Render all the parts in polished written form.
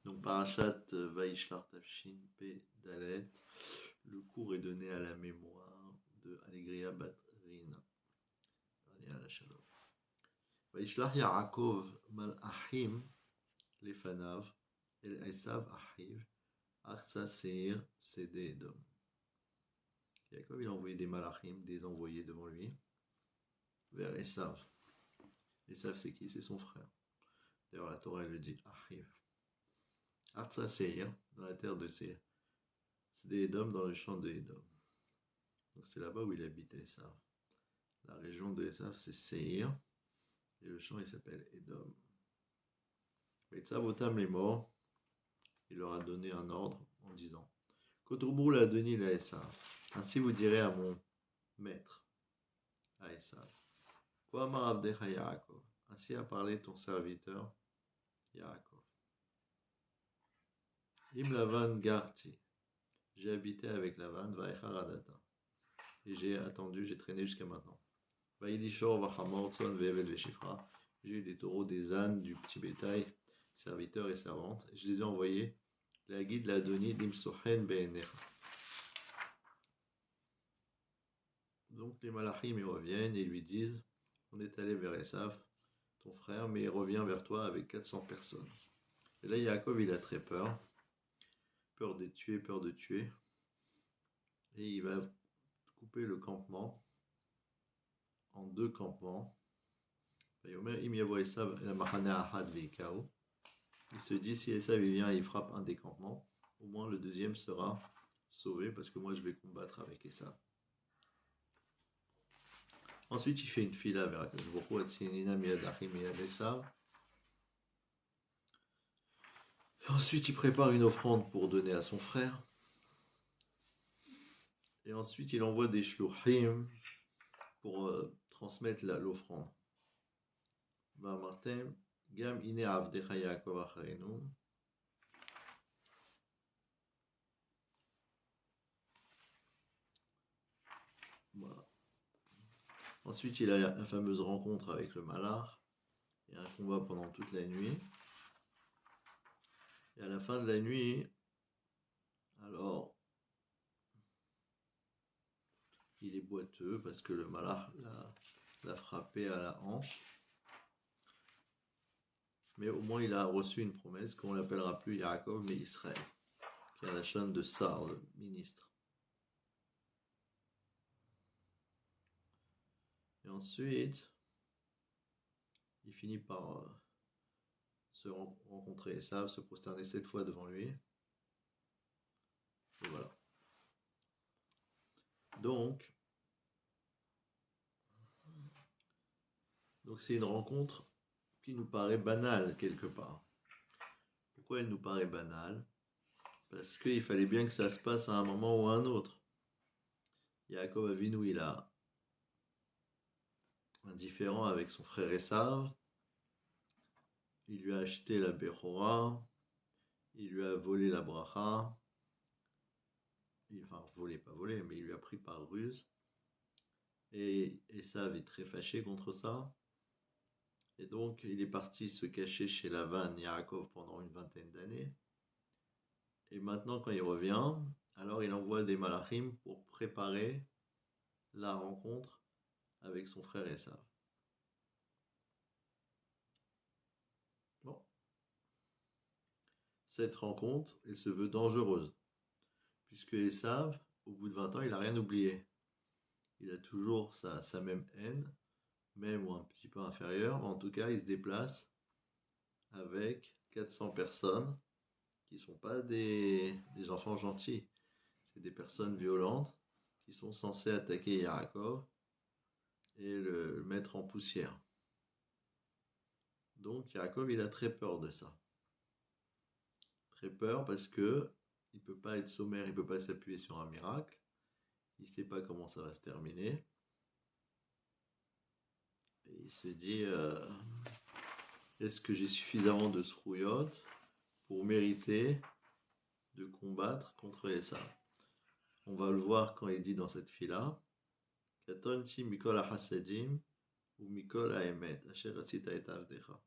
Donc, Parashat Vaishlar Tafshin P. Dalet, le cours est donné à la mémoire de Allegria Bat Rina. Vaishlar Yaakov Malachim Lefanav El Esav Achiv Arsa Seir Sede Edom. Yaakov il a envoyé des malachim, des envoyés devant lui, vers Esav. Esav c'est qui? C'est son frère. D'ailleurs la Torah elle le dit Achiv. Arsa Seir, dans la terre de Seir. C'est des Edom dans le champ de Edom. Donc c'est là-bas où il habitait Esav. La région de Esav c'est Seir. Et le champ il s'appelle Edom. Esav Otam les morts. Il leur a donné un ordre en disant Kotourbrou l'a donné à Esav. Ainsi vous direz à mon maître, à Esav. Quoi Abdecha Yaakov. Ainsi a parlé ton serviteur Yaakov. Im Lavan Garti. J'ai habité avec Lavan, Vaechar Adata. Et j'ai attendu, j'ai traîné jusqu'à maintenant. Vailishor, Vachamor, Tson, Vevel, Veshifra. J'ai eu des taureaux, des ânes, du petit bétail, serviteurs et servantes. Et je les ai envoyés. La guide l'a donné, Dimsochen Be'enecha. Donc les malachim ils reviennent et ils lui disent on est allé vers Esav, ton frère, mais il revient vers toi avec 400 personnes. Et là Yaakov il a très peur de tuer, peur de tuer. Et il va couper le campement en deux campements. Il se dit si Esav il vient et il frappe un des campements, au moins le deuxième sera sauvé parce que moi je vais combattre avec Esav. Ensuite, il fait une fila vers Esav. Ensuite, il prépare une offrande pour donner à son frère. Et ensuite, il envoie des shluchim pour transmettre l'offrande. Martin, Gam ine avdecha Yaakov acharenu. Voilà. Ensuite, il a la fameuse rencontre avec le malach. Il y a un combat pendant toute la nuit. Et à la fin de la nuit, alors, il est boiteux parce que le malach l'a frappé à la hanche. Mais au moins, il a reçu une promesse qu'on l'appellera plus Yaakov, mais Israël, qui a la chaîne de Sar, le ministre. Et ensuite, il finit par se rencontrer Esav, se prosterner 7 fois devant lui. Et voilà. Donc c'est une rencontre qui nous paraît banale quelque part. Pourquoi elle nous paraît banale? Parce qu'il fallait bien que ça se passe à un moment ou à un autre. Yaakov Avinu, il a un différend avec son frère Esav. Il lui a acheté la Bechora. Il lui a volé la bracha. Enfin, pas volé, mais il lui a pris par ruse. Et Esav est très fâché contre ça. Et donc, il est parti se cacher chez Lavan Yaakov pendant une vingtaine d'années. Et maintenant, quand il revient, alors il envoie des malachim pour préparer la rencontre avec son frère Esav. Bon. Cette rencontre, elle se veut dangereuse. Puisque Esav, au bout de 20 ans, il n'a rien oublié. Il a toujours sa même haine, même ou un petit peu inférieure. Mais en tout cas, il se déplace avec 400 personnes qui ne sont pas des enfants gentils. C'est des personnes violentes qui sont censées attaquer Yaakov et le mettre en poussière. Donc Yaakov, il a très peur de ça. Très peur parce que il peut pas être sommaire, il peut pas s'appuyer sur un miracle. Il sait pas comment ça va se terminer. Et il se dit est-ce que j'ai suffisamment de srouillot pour mériter de combattre contre Esav? On va le voir quand il dit dans cette fila Katonti mikol hasadim ou mikol haemet asher asita et avdecha.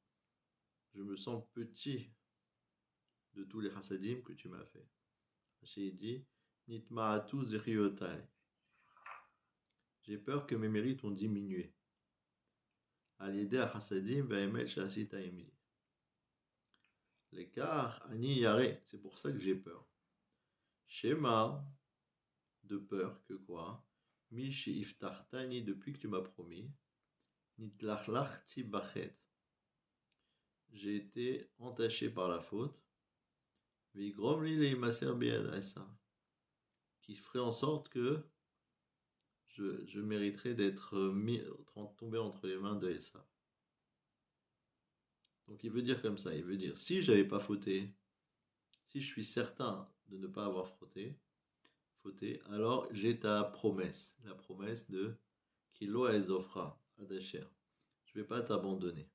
Je me sens petit de tous les chassadim que tu m'as fait. Rachid dit, Nitma'atu ziriotai. J'ai peur que mes mérites ont diminué. Al-yedeh chassadim va'emel sha'asita imli. L'écart, ani yare, c'est pour ça que j'ai peur. Shema, de peur que quoi? Mi she'iftartani, depuis que tu m'as promis. Nitlachlachti bachet. J'ai été entaché par la faute. Vigrom li leimaser biad Esav. Qui ferait en sorte que je mériterais d'être tombé entre les mains de Esav. Donc il veut dire comme ça, il veut dire, si j'avais pas fauté, si je suis certain de ne pas avoir fauté, alors j'ai ta promesse, la promesse de Kilo Ezofra, Adasher. Je ne vais pas t'abandonner.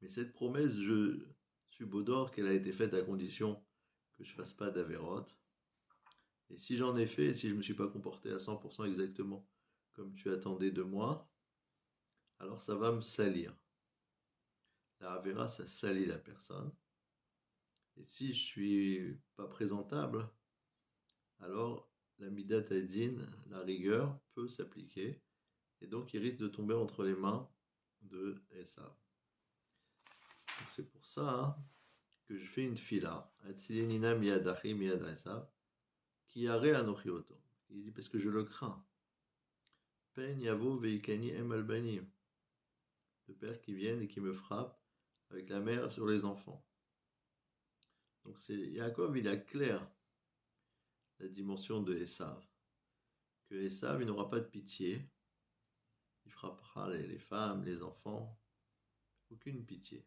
Mais cette promesse, je subodore qu'elle a été faite à condition que je ne fasse pas d'Avéroth. Et si j'en ai fait, si je ne me suis pas comporté à 100% exactement comme tu attendais de moi, alors ça va me salir. La Avéra, ça salit la personne. Et si je suis pas présentable, alors la Midat Adin, la rigueur, peut s'appliquer. Et donc il risque de tomber entre les mains de Esav. C'est pour ça que je fais une fila. Atzilenina miyadachi miyad Esav. Qui arrête anochioto. Il dit parce que je le crains. Pen yavo veikani em albani. Le père qui vienne et qui me frappe avec la mère sur les enfants. Donc c'est Yaakov, il a clair la dimension de Esav. Que Esav, il n'aura pas de pitié. Il frappera les femmes, les enfants. Aucune pitié.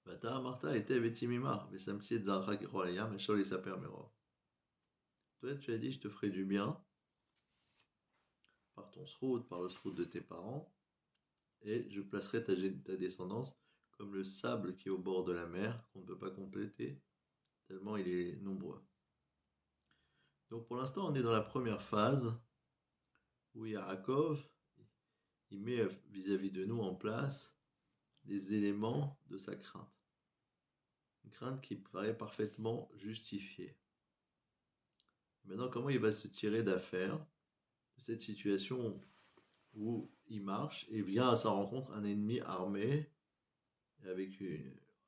Bata Martha était vetimimar, vesamti et zarcha kiroalia, meshol et saper merov. Toi, tu as dit, je te ferai du bien par ton sroud, par le sroud de tes parents, et je placerai ta descendance comme le sable qui est au bord de la mer, qu'on ne peut pas compléter, tellement il est nombreux. Donc pour l'instant, on est dans la première phase où Yaakov, il met vis-à-vis de nous en place les éléments de sa crainte. Une crainte qui paraît parfaitement justifiée. Maintenant, comment il va se tirer d'affaire de cette situation où il marche et vient à sa rencontre un ennemi armé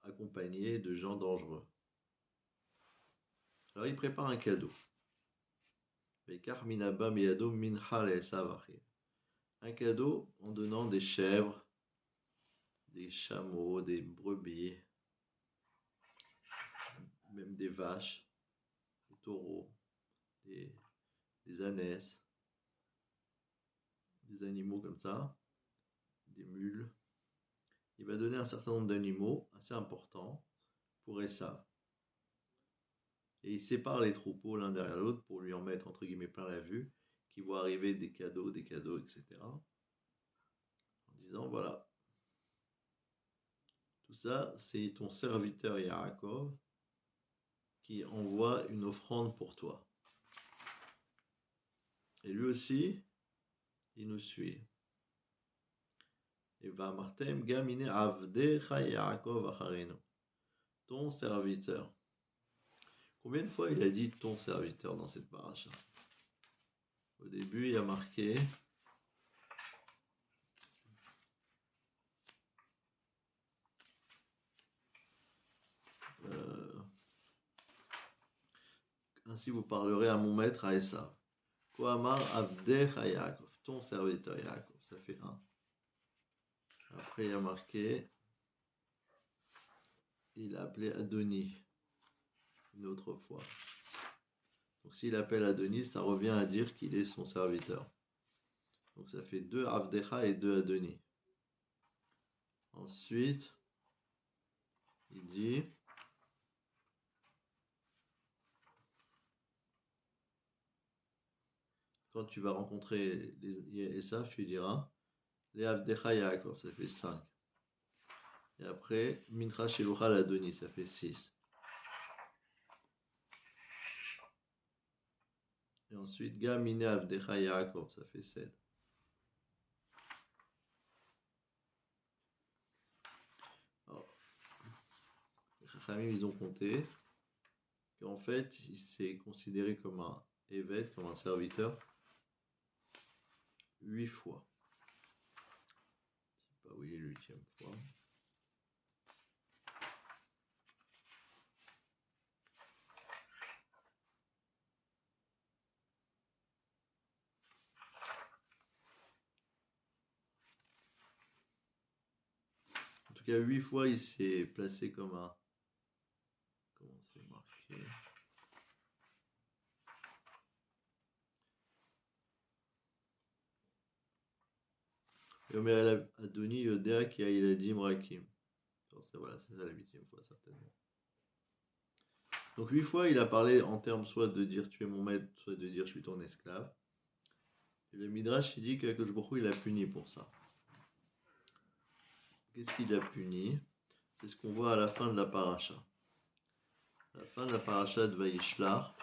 accompagné de gens dangereux. Alors il prépare un cadeau. Un cadeau en donnant des chèvres, des chameaux, des brebis, même des vaches, des taureaux, des ânesses, des animaux comme ça, des mules. Il va donner un certain nombre d'animaux assez importants pour Esav. Et il sépare les troupeaux l'un derrière l'autre pour lui en mettre entre guillemets plein la vue, qui voit arriver des cadeaux, etc. En disant voilà, tout ça c'est ton serviteur Yaakov qui envoie une offrande pour toi. Et lui aussi, il nous suit. Et va Martem Gamine Avdecha Yaakov Acharenu. Ton serviteur. Combien de fois il a dit ton serviteur dans cette paracha? Au début, il y a marqué ainsi vous parlerez à mon maître à Esav. Koamar Avdecha Yaakov, ton serviteur Yaakov, ça fait un. Après, il y a marqué, il a appelé Adoni une autre fois. Donc s'il appelle Adoni, ça revient à dire qu'il est son serviteur. Donc ça fait 2 Avdecha et 2 Adoni. Ensuite, il dit quand tu vas rencontrer les Esav, tu lui diras les Avdecha Yaakov, ça fait 5. Et après, Mincha Shelucha Adoni, ça fait 6. Et ensuite, Gamine Avdecha Yaakov, ça fait 7. Khamim, ils ont compté qu'en fait, il s'est considéré comme un évêque, comme un serviteur, 8 fois. Je sais pas où il est l'huitième fois. En tout cas, 8 fois, il s'est placé comme un... Comment c'est marqué? Yomer Adoni Yodea qui a Iladim Rakim. Voilà, c'est ça la 8e fois, certainement. Donc 8 fois, il a parlé en termes soit de dire tu es mon maître, soit de dire je suis ton esclave. Et le Midrash, il dit que Baruch Hu, il a puni pour ça. Qu'est-ce qu'il a puni? C'est ce qu'on voit à la fin de la paracha. À la fin de la paracha de Vayishlach,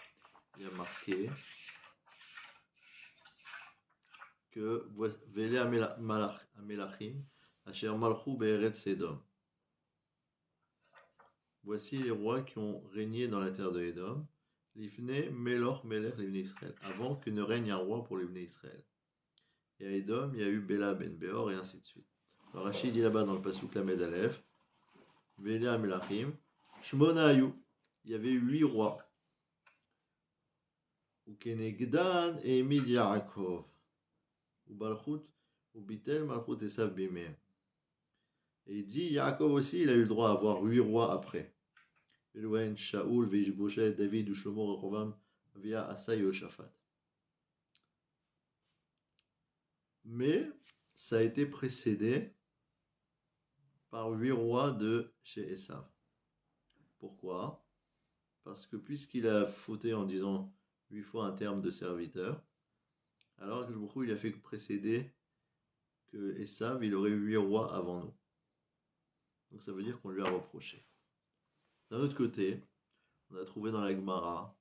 il y a marqué que Vele Amelachim, Asher Malchou Be'eretz Edom. Voici les rois qui ont régné dans la terre de Edom, Lifne Melech Melech Livnei Israël, avant que ne règne un roi pour Livnei Israël. Et à Edom, il y a eu Béla ben Béor et ainsi de suite. Alors Rachid dit là-bas dans le pasuk Lamed Aleph, Vele Amelachim, Shmona Ayu, il y avait 8 rois. Ukenegdan et Emid Yaakov, Ubalchut, Ubitel Malchut Esav Bimeh. Et il dit, Yaakov aussi, il a eu le droit à avoir 8 rois après. Elohen, Shaoul, Vishboshet, David, Ushlomo, Rehovam, via Asa et Yoshaphat. Mais ça a été précédé par 8 rois de chez Esav. Pourquoi? Parce que puisqu'il a fauté en disant 8 fois un terme de serviteur, alors que beaucoup il a fait précéder que Esav, il aurait eu 8 rois avant nous. Donc ça veut dire qu'on lui a reproché. D'un autre côté, on a trouvé dans la Gemara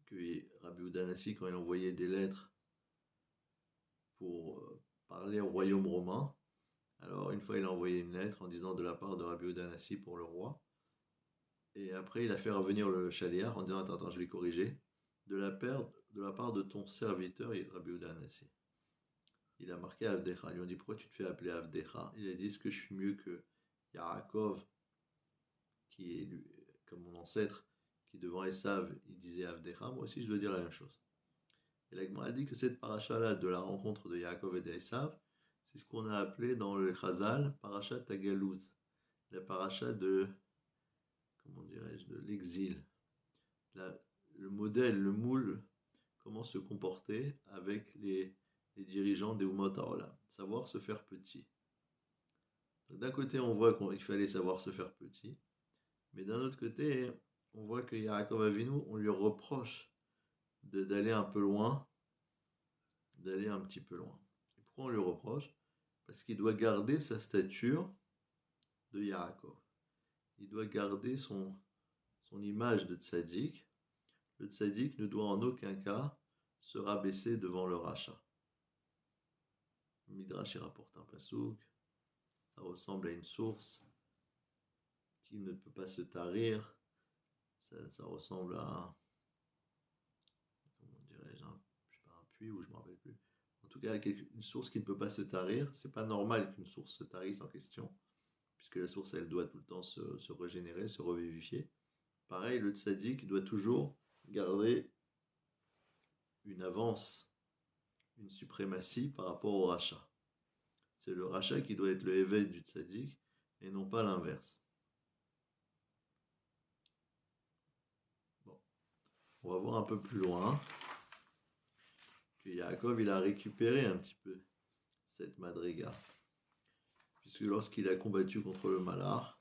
que Rabbi Yehuda Hanassi, quand il envoyait des lettres pour parler au royaume romain, alors une fois il a envoyé une lettre en disant de la part de Rabbi Yehuda Hanassi pour le roi, et après il a fait revenir le chaliar en disant attends, je l'ai corrigé, de la part de ton serviteur Rabbi Yehuda Hanassi. Il a marqué Avdecha. Ils lui ont dit pourquoi tu te fais appeler Avdecha? Il a dit est-ce que je suis mieux que Yaakov, qui est comme mon ancêtre, qui devant Esav, il disait Avdecha, moi aussi je dois dire la même chose. Et la Gemara a dit que cette paracha-là de la rencontre de Yaakov et d'Esav, c'est ce qu'on a appelé dans le Chazal paracha Tagalout, la paracha de, comment dirais-je, de l'exil. Le modèle, le moule, comment se comporter avec les dirigeants des Umot HaOlam, savoir se faire petit. D'un côté, on voit qu'il fallait savoir se faire petit, mais d'un autre côté, on voit que Yaakov Avinu, on lui reproche d'aller un peu loin, d'aller un petit peu loin. Et pourquoi on lui reproche? Parce qu'il doit garder sa stature de Yaakov. Il doit garder son image de tzaddik. Le tzaddik ne doit en aucun cas se rabaisser devant le rachat. Le Midrash rapporte un pasouk, ça ressemble à une source qui ne peut pas se tarir. Ça ressemble à comment dirais-je, je sais pas, un puits ou je ne me rappelle plus. En tout cas, une source qui ne peut pas se tarir. C'est pas normal qu'une source se tarisse en question, puisque la source, elle doit tout le temps se régénérer, se revivifier. Pareil, le tzaddik doit toujours garder une avance, une suprématie par rapport au rachat. C'est le rachat qui doit être le éveil du tzaddik et non pas l'inverse. Bon, on va voir un peu plus loin que Yaakov, il a récupéré un petit peu cette madriga. Puisque lorsqu'il a combattu contre le Malach,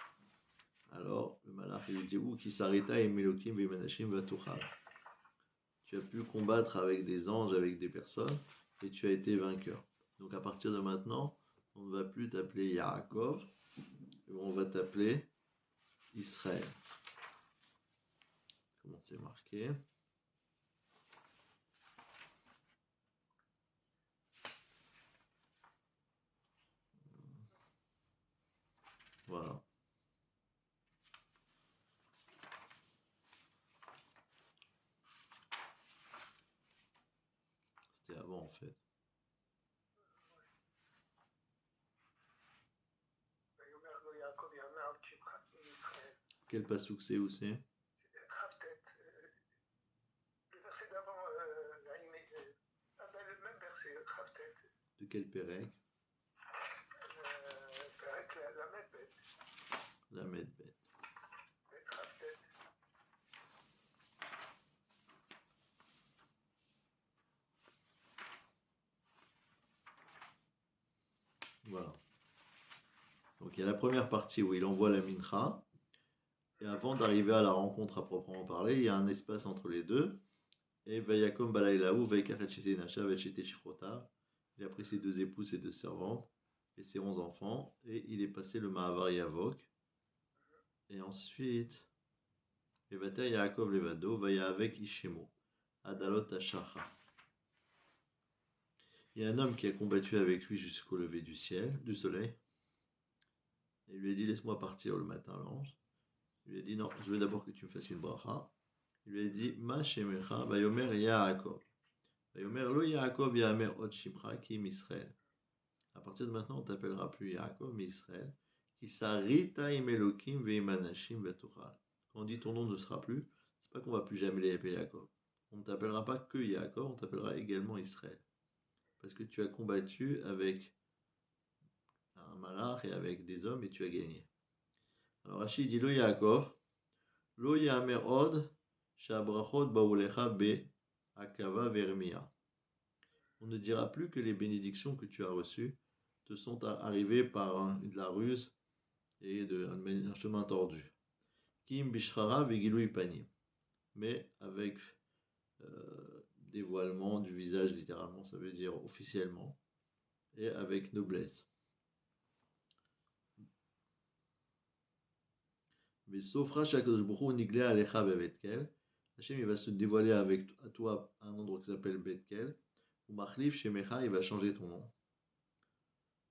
alors le Malach lui dit qui s'arrêta et Melokim Vemanashim Vatuchal. Tu as pu combattre avec des anges, avec des personnes, et tu as été vainqueur. Donc à partir de maintenant, on ne va plus t'appeler Yaakov, on va t'appeler Israël. Comment c'est marqué? Voilà. en fait. Quel pasouk c'est où c'est? Le verset d'avant, le même verset, Chavtet. De quel Pérec? Pérec, la Medbet. La Medbet. Chavtet. Voilà. Donc il y a la première partie où il envoie la mincha, et avant d'arriver à la rencontre à proprement parler, il y a un espace entre les deux. Et Vayakom Balaylaou, Vaikachet Shete Nasha, Vechete Shifrota. Il a pris ses 2 épouses et 2 servantes et ses 11 enfants, et il est passé le Mahavar Yavok. Et ensuite, Vata Yaakov Levado, Vaya avec Ishemo, Adalot Ashacha. Il y a un homme qui a combattu avec lui jusqu'au lever du soleil. Et il lui a dit, laisse-moi partir le matin, l'ange. Il lui a dit, non, je veux d'abord que tu me fasses une bracha. Il lui a dit, Ma Shemecha, Vayomer Yaakov. Vayomer Lo Yaakov Yamer Od Shimcha Kim Israël. À partir de maintenant, on t'appellera plus Yaakov, mais Israël. Qui sarita im Elokim ve'imanashim ve'tochal. Quand on dit ton nom ne sera plus, c'est pas qu'on va plus jamais l'appeler Yaakov. On ne t'appellera pas que Yaakov, on t'appellera également Israël. Parce que tu as combattu avec un malach et avec des hommes et tu as gagné. Alors Rachid dit Lo Yaakov, Lo Yamer Od, Shabrachot Baulecha Be Akava Vermia. On ne dira plus que les bénédictions que tu as reçues te sont arrivées par de la ruse et un chemin tordu. Kim Bishrara Vigilou Ipanim. Mais avec dévoilement du visage, littéralement, ça veut dire officiellement, et avec noblesse. Mais Sofra Shakosh B'Hu Niglea Alecha Bevetkel. Hachem, il va se dévoiler à toi à un endroit qui s'appelle Betkel. Ou Machlif Shemecha, il va changer ton nom.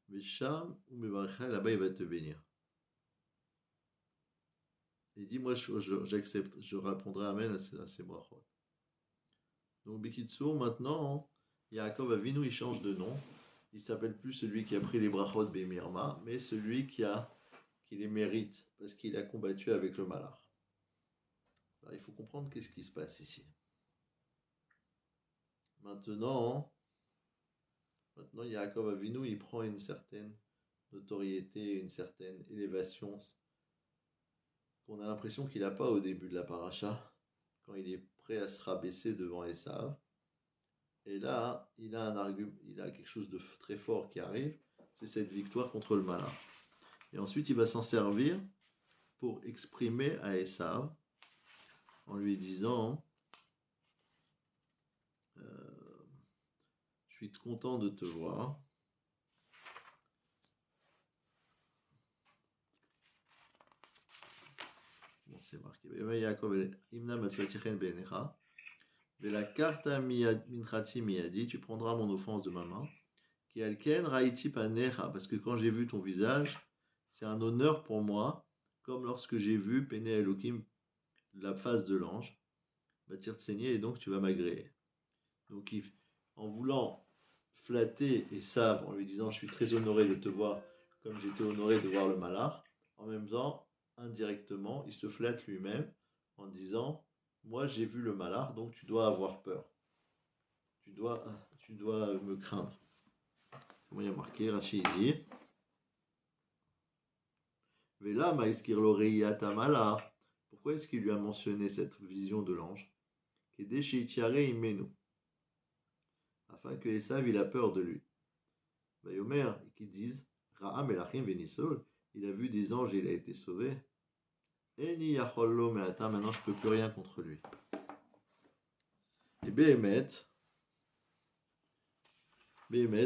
Vesham ou Mevarecha, là-bas, il va te bénir. Il dit, moi, j'accepte, je répondrai Amen à ces brachot. Donc, Bikitsour, maintenant, Yaakov Avinu, il change de nom. Il s'appelle plus celui qui a pris les brachot Bemirma, mais celui qui les mérite, parce qu'il a combattu avec le malach. Alors, il faut comprendre qu'est-ce qui se passe ici. Maintenant, Yaakov Avinu, il prend une certaine notoriété, une certaine élévation qu'on a l'impression qu'il n'a pas au début de la paracha, quand il est prêt à se rabaisser devant Esav. Et là, il a quelque chose de très fort qui arrive, c'est cette victoire contre le malach. Et ensuite, il va s'en servir pour exprimer à Esav, en lui disant je suis content de te voir. Bon, c'est marqué. La carte minchati miyadi, tu prendras mon offense de ma main. Qui alken raiti panecha, parce que quand j'ai vu ton visage, c'est un honneur pour moi, comme lorsque j'ai vu Pene Elohim, la face de l'ange, bâtir de saigner, et donc tu vas m'agréer. Donc, en voulant flatter Esav, en lui disant je suis très honoré de te voir, comme j'étais honoré de voir le malach, en même temps, indirectement, il se flatte lui-même en disant moi j'ai vu le malach, donc tu dois avoir peur. Tu dois me craindre. Comment il y a marqué, Rachid dit Vela maïskir l'oreillata malach. Pourquoi est-ce qu'il lui a mentionné cette vision de l'ange? Afin que Esav il a peur de lui. Vayomer, qui disent Ra'a melachim venisol, il a vu des anges et il a été sauvé. Eni yachollo me'ata, maintenant je ne peux plus rien contre lui. Et Béhémet,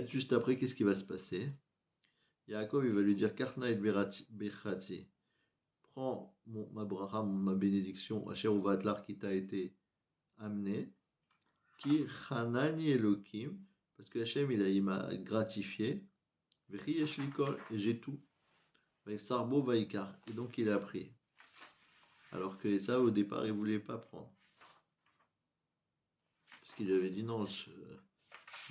juste après, qu'est-ce qui va se passer? Yaakov, il va lui dire Karna et Bechati, prends ma bracha, ma bénédiction, Asher Uvatlar qui t'a été amené, qui Chanani Elokim, parce que Hachem, il m'a gratifié, Vechi Yeshlikol, et j'ai tout. Sarbo Vaikar, et donc il a pris. Alors que ça, au départ, il ne voulait pas prendre. Parce qu'il avait dit non,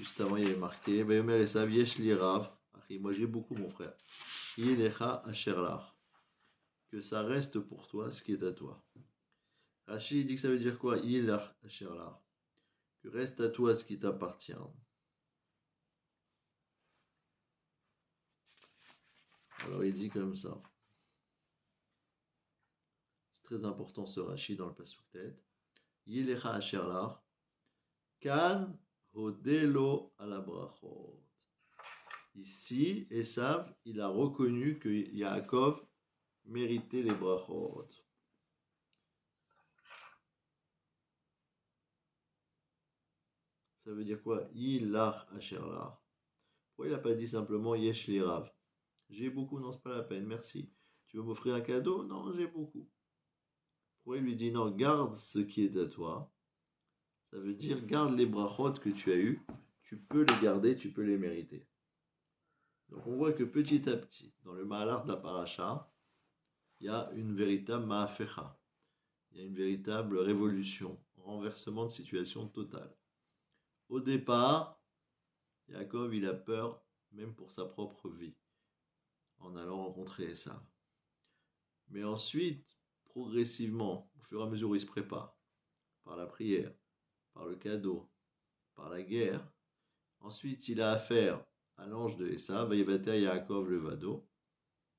Juste avant, il est marqué Vayomer Esav Yesh li Rav. Moi, j'ai beaucoup, mon frère. Yilecha asher lach. Que ça reste pour toi ce qui est à toi. Rashi dit que ça veut dire quoi? Yilach asher lach. Que reste à toi ce qui t'appartient. Alors il dit comme ça. C'est très important ce Rashi dans le Pasuk tête. Yilecha asher lach. Kan hodelo ala brachot. Ici, Esav, il a reconnu que Yaakov méritait les brachot. Ça veut dire quoi? Yilach asher lach. Pourquoi il n'a pas dit simplement Yesh li Rav? J'ai beaucoup, non, c'est pas la peine, merci. Tu veux m'offrir un cadeau? Non, j'ai beaucoup. Pourquoi il lui dit non, garde ce qui est à toi? Ça veut dire garde les brachot que tu as eus, tu peux les garder, tu peux les mériter. Donc on voit que petit à petit, dans le Mahalar de la Paracha, il y a une véritable ma'afecha. Il y a une véritable révolution, renversement de situation totale. Au départ, Yaakov, il a peur, même pour sa propre vie, en allant rencontrer Esav. Mais ensuite, progressivement, au fur et à mesure où il se prépare, par la prière, par le cadeau, par la guerre, ensuite il a affaire à l'ange de Esav, Vayevater Yaakov Levado.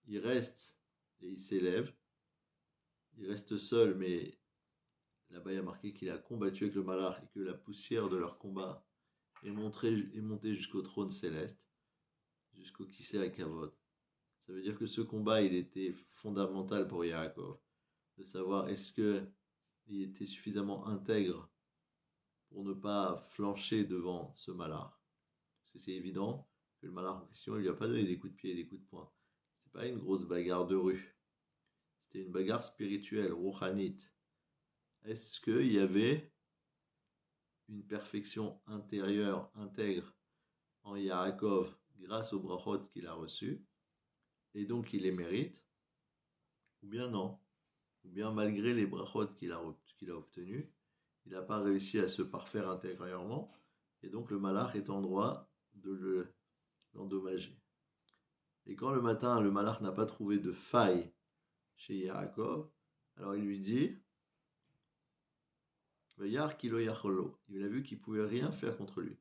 Il reste et il s'élève. Il reste seul, mais là-bas il y a marqué qu'il a combattu avec le malach et que la poussière de leur combat est montée jusqu'au trône céleste, jusqu'au Kisei HaKavod. Ça veut dire que ce combat, il était fondamental pour Yaakov, de savoir est-ce qu'il était suffisamment intègre pour ne pas flancher devant ce malach. Parce que c'est évident que le malach en question, il ne lui a pas donné des coups de pied et des coups de poing. Ce n'est pas une grosse bagarre de rue. C'était une bagarre spirituelle, rouhanite. Est-ce qu'il y avait une perfection intérieure, intègre en Yaakov grâce aux brachot qu'il a reçus, et donc il les mérite, ou bien non, ou bien malgré les brachot qu'il a obtenus, il n'a pas réussi à se parfaire intérieurement, et donc le malach est en droit de l'endommager. Et quand le matin, le malach n'a pas trouvé de faille chez Yaakov, alors il lui dit Vayar kilo yacholo. Il a vu qu'il ne pouvait rien faire contre lui.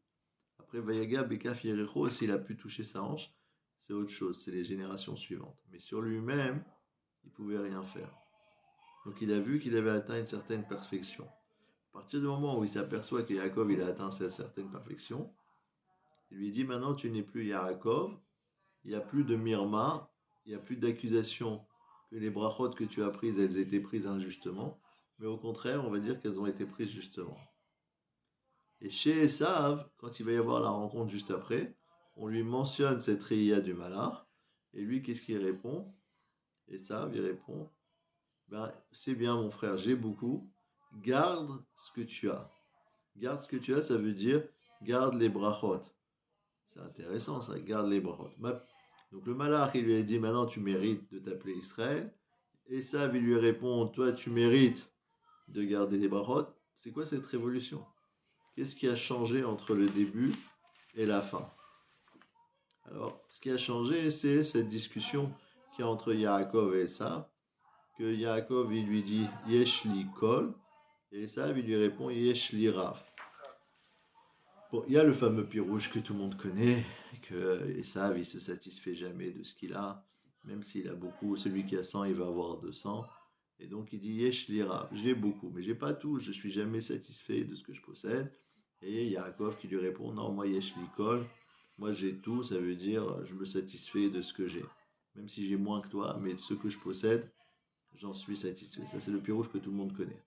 Après, Vayaga Bekaf Yerecho, s'il a pu toucher sa hanche, c'est autre chose, c'est les générations suivantes. Mais sur lui-même, il ne pouvait rien faire. Donc il a vu qu'il avait atteint une certaine perfection. À partir du moment où il s'aperçoit que Yaakov il a atteint cette certaine perfection, il lui dit maintenant tu n'es plus Yaakov, il n'y a plus de mirma, il n'y a plus d'accusation que les brachot que tu as prises, elles étaient prises injustement, mais au contraire, on va dire qu'elles ont été prises justement. Et chez Esav, quand il va y avoir la rencontre juste après, on lui mentionne cette réia du malach, et lui, qu'est-ce qu'il répond? Esav, il répond, c'est bien mon frère, j'ai beaucoup, garde ce que tu as. Garde ce que tu as, ça veut dire, garde les brachot. C'est intéressant ça, garde les brachot. Donc le malach, il lui a dit, maintenant tu mérites de t'appeler Israël. Esav, il lui répond, toi tu mérites de garder les brachot. C'est quoi cette révolution? Qu'est-ce qui a changé entre le début et la fin? Alors, ce qui a changé, c'est cette discussion qu'il y a entre Yaakov et Esav, que Yaakov, il lui dit « Yesh li kol » et Esav, il lui répond « Yesh li rav ». Bon, il y a le fameux pirouche que tout le monde connaît, que Esav, il se satisfait jamais de ce qu'il a, même s'il a beaucoup, celui qui a 100, il va avoir 200. Et donc il dit Yesh li rav, j'ai beaucoup, mais j'ai pas tout, je suis jamais satisfait de ce que je possède. Et Yaakov qui lui répond non, moi Yesh li kol, moi j'ai tout, ça veut dire je me satisfais de ce que j'ai. Même si j'ai moins que toi, mais de ce que je possède, j'en suis satisfait. Ça c'est le pirouche que tout le monde connaît.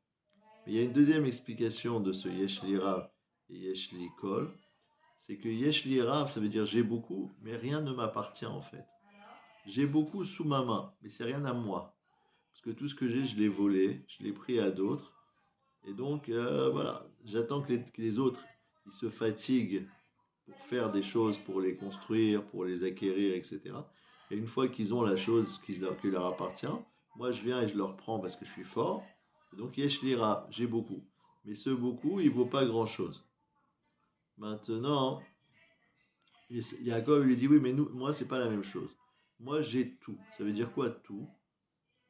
Mais il y a une deuxième explication de ce Yesh li rav et Yesh li kol, c'est que Yesh li rav, ça veut dire j'ai beaucoup, mais rien ne m'appartient en fait. J'ai beaucoup sous ma main, mais c'est rien à moi. Parce que tout ce que j'ai, je l'ai volé, je l'ai pris à d'autres. Et donc, voilà, j'attends que les autres, ils se fatiguent pour faire des choses, pour les construire, pour les acquérir, etc. Et une fois qu'ils ont la chose qui leur appartient, moi je viens et je leur prends parce que je suis fort. Et donc, Yesh lira, j'ai beaucoup. Mais ce beaucoup, il ne vaut pas grand-chose. Maintenant, Et Yaakov lui dit, oui, mais moi, c'est pas la même chose. Moi, j'ai tout. Ça veut dire quoi, tout?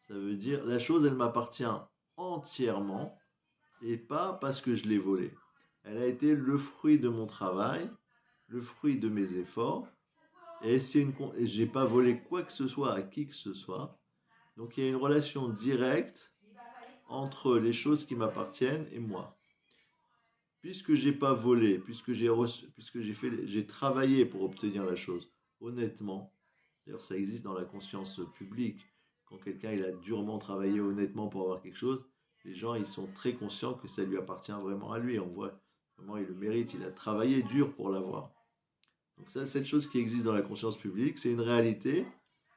Ça veut dire, la chose, elle m'appartient entièrement et pas parce que je l'ai volée. Elle a été le fruit de mon travail, le fruit de mes efforts, et j'ai pas volé quoi que ce soit à qui que ce soit. Donc il y a une relation directe entre les choses qui m'appartiennent et moi. Puisque j'ai pas volé, puisque j'ai travaillé pour obtenir la chose honnêtement. D'ailleurs, ça existe dans la conscience publique. Quand quelqu'un il a durement travaillé honnêtement pour avoir quelque chose, les gens ils sont très conscients que ça lui appartient vraiment à lui. On voit vraiment il le mérite, il a travaillé dur pour l'avoir. Donc ça, cette chose qui existe dans la conscience publique, c'est une réalité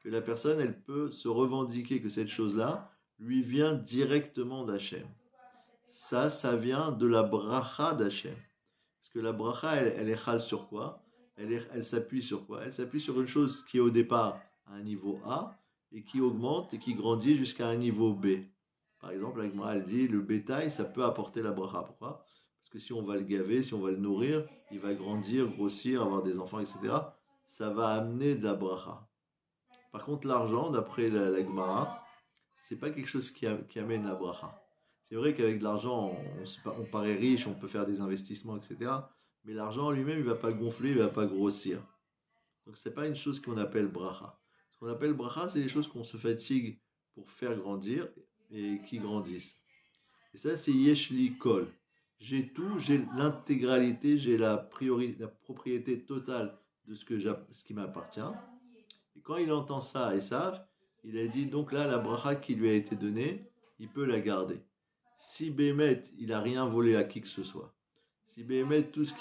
que la personne elle peut se revendiquer que cette chose-là lui vient directement d'Hachem. Ça vient de la bracha d'Hachem. Parce que la bracha, elle est chale sur quoi? Elle s'appuie sur quoi? Elle s'appuie sur une chose qui est au départ à un niveau A et qui augmente et qui grandit jusqu'à un niveau B. Par exemple, la Gemara, elle dit le bétail, ça peut apporter la bracha. Pourquoi? Parce que si on va le gaver, si on va le nourrir, il va grandir, grossir, avoir des enfants, etc. Ça va amener de la bracha. Par contre, l'argent, d'après la Gemara, c'est pas quelque chose qui amène la bracha. C'est vrai qu'avec de l'argent, on paraît riche, on peut faire des investissements, etc. Mais l'argent lui-même, il ne va pas gonfler, il ne va pas grossir. Donc, ce n'est pas une chose qu'on appelle bracha. Ce qu'on appelle bracha, c'est les choses qu'on se fatigue pour faire grandir et qui grandissent. Et ça, c'est yeshli kol. J'ai tout, j'ai l'intégralité, j'ai la propriété totale de ce qui m'appartient. Et quand il entend ça à Esav, il a dit donc là, la bracha qui lui a été donnée, il peut la garder. Si Bémet, il n'a rien volé à qui que ce soit, si Bémet, tout ce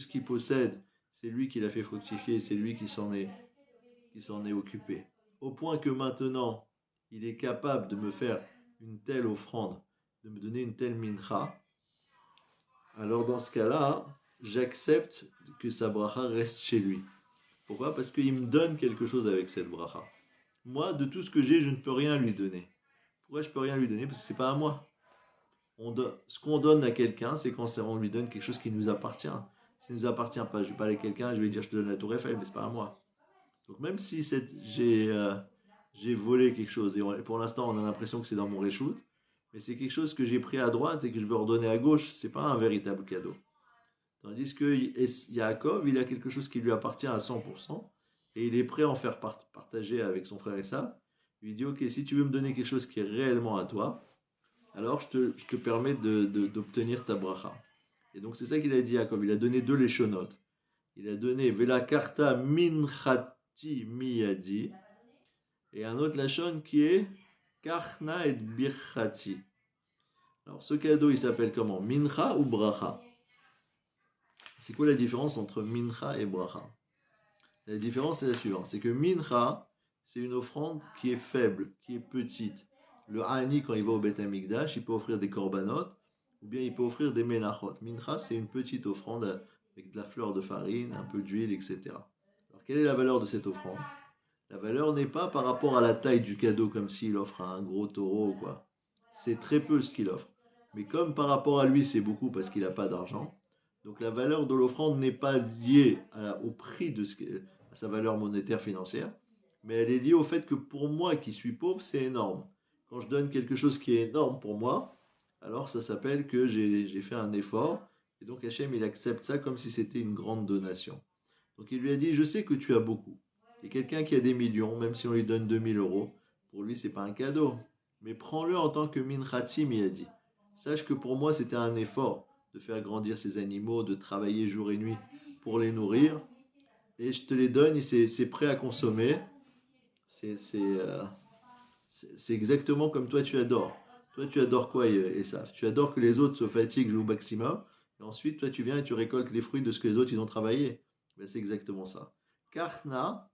qu'il possède, c'est lui qui l'a fait fructifier, c'est lui qui s'en est occupé. Au point que maintenant, il est capable de me faire une telle offrande, de me donner une telle mincha, alors dans ce cas-là, j'accepte que sa bracha reste chez lui. Pourquoi? Parce qu'il me donne quelque chose avec cette bracha. Moi, de tout ce que j'ai, je ne peux rien lui donner. Pourquoi je ne peux rien lui donner? Parce que ce n'est pas à moi. Ce qu'on donne à quelqu'un, c'est quand on lui donne quelque chose qui nous appartient. Ça ne nous appartient pas. Je ne vais pas aller à quelqu'un, je vais dire je te donne la tour Eiffel, mais ce n'est pas à moi. Donc même si j'ai volé quelque chose, et pour l'instant on a l'impression que c'est dans mon réchoute, mais c'est quelque chose que j'ai pris à droite et que je veux redonner à gauche, ce n'est pas un véritable cadeau. Tandis que Yaakov, il a quelque chose qui lui appartient à 100%, et il est prêt à en faire partager avec son frère Esav. Il lui dit, ok, si tu veux me donner quelque chose qui est réellement à toi, alors je te permets d'obtenir ta bracha. Et donc c'est ça qu'il a dit Yaakov, il a donné deux leshonotes. Il a donné Vela karta minchati miyadi, et un autre lashon qui est Karna et birchati. Alors ce cadeau, il s'appelle comment? Mincha ou bracha? C'est quoi la différence entre mincha et bracha? La différence est la suivante, c'est que mincha, c'est une offrande qui est faible, qui est petite. Le hani, quand il va au Beth Amikdash, il peut offrir des korbanot, ou bien il peut offrir des menachot. Mincha, c'est une petite offrande avec de la fleur de farine, un peu d'huile, etc. Alors quelle est la valeur de cette offrande? La valeur n'est pas par rapport à la taille du cadeau, comme s'il offre un gros taureau ou quoi. C'est très peu ce qu'il offre. Mais comme par rapport à lui, c'est beaucoup parce qu'il n'a pas d'argent, donc la valeur de l'offrande n'est pas liée au prix à sa valeur monétaire financière, mais elle est liée au fait que pour moi qui suis pauvre, c'est énorme. Quand je donne quelque chose qui est énorme pour moi, alors ça s'appelle que j'ai fait un effort, et donc Hachem il accepte ça comme si c'était une grande donation. Donc il lui a dit, je sais que tu as beaucoup. Et quelqu'un qui a des millions, même si on lui donne 2000 euros, pour lui c'est pas un cadeau. Mais prends-le en tant que minchatim, il a dit. Sache que pour moi c'était un effort de faire grandir ces animaux, de travailler jour et nuit pour les nourrir. Et je te les donne et c'est prêt à consommer. C'est exactement comme toi tu adores. Toi tu adores quoi, Esav? Tu adores que les autres se fatiguent au maximum. Et ensuite toi tu viens et tu récoltes les fruits de ce que les autres ils ont travaillé. Ben, c'est exactement ça. Karna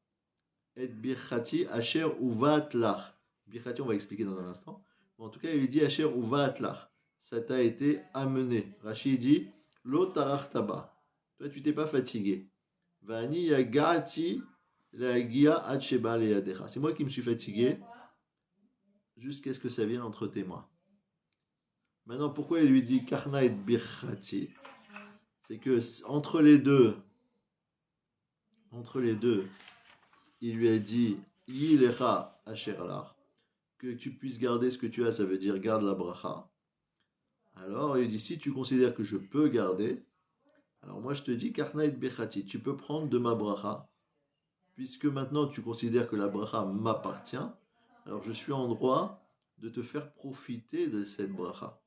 et birchati asher uvat lach. Birchati on va expliquer dans un instant. Mais en tout cas il lui dit asher uvat lach. Ça t'a été amené. Rachid dit lo tarachtaba. Toi tu t'es pas fatigué. Vani yagati la gia acheba leyadecha. C'est moi qui me suis fatigué jusqu'à ce que ça vienne entre tes mains. Maintenant, pourquoi il lui dit Karna et Birchati? C'est que entre les deux, entre les deux, il lui a dit Yilecha asher alach, que tu puisses garder ce que tu as, ça veut dire garde la bracha. Alors il dit si tu considères que je peux garder, alors moi je te dis karnaït bechati, tu peux prendre de ma bracha, puisque maintenant tu considères que la bracha m'appartient, alors je suis en droit de te faire profiter de cette bracha.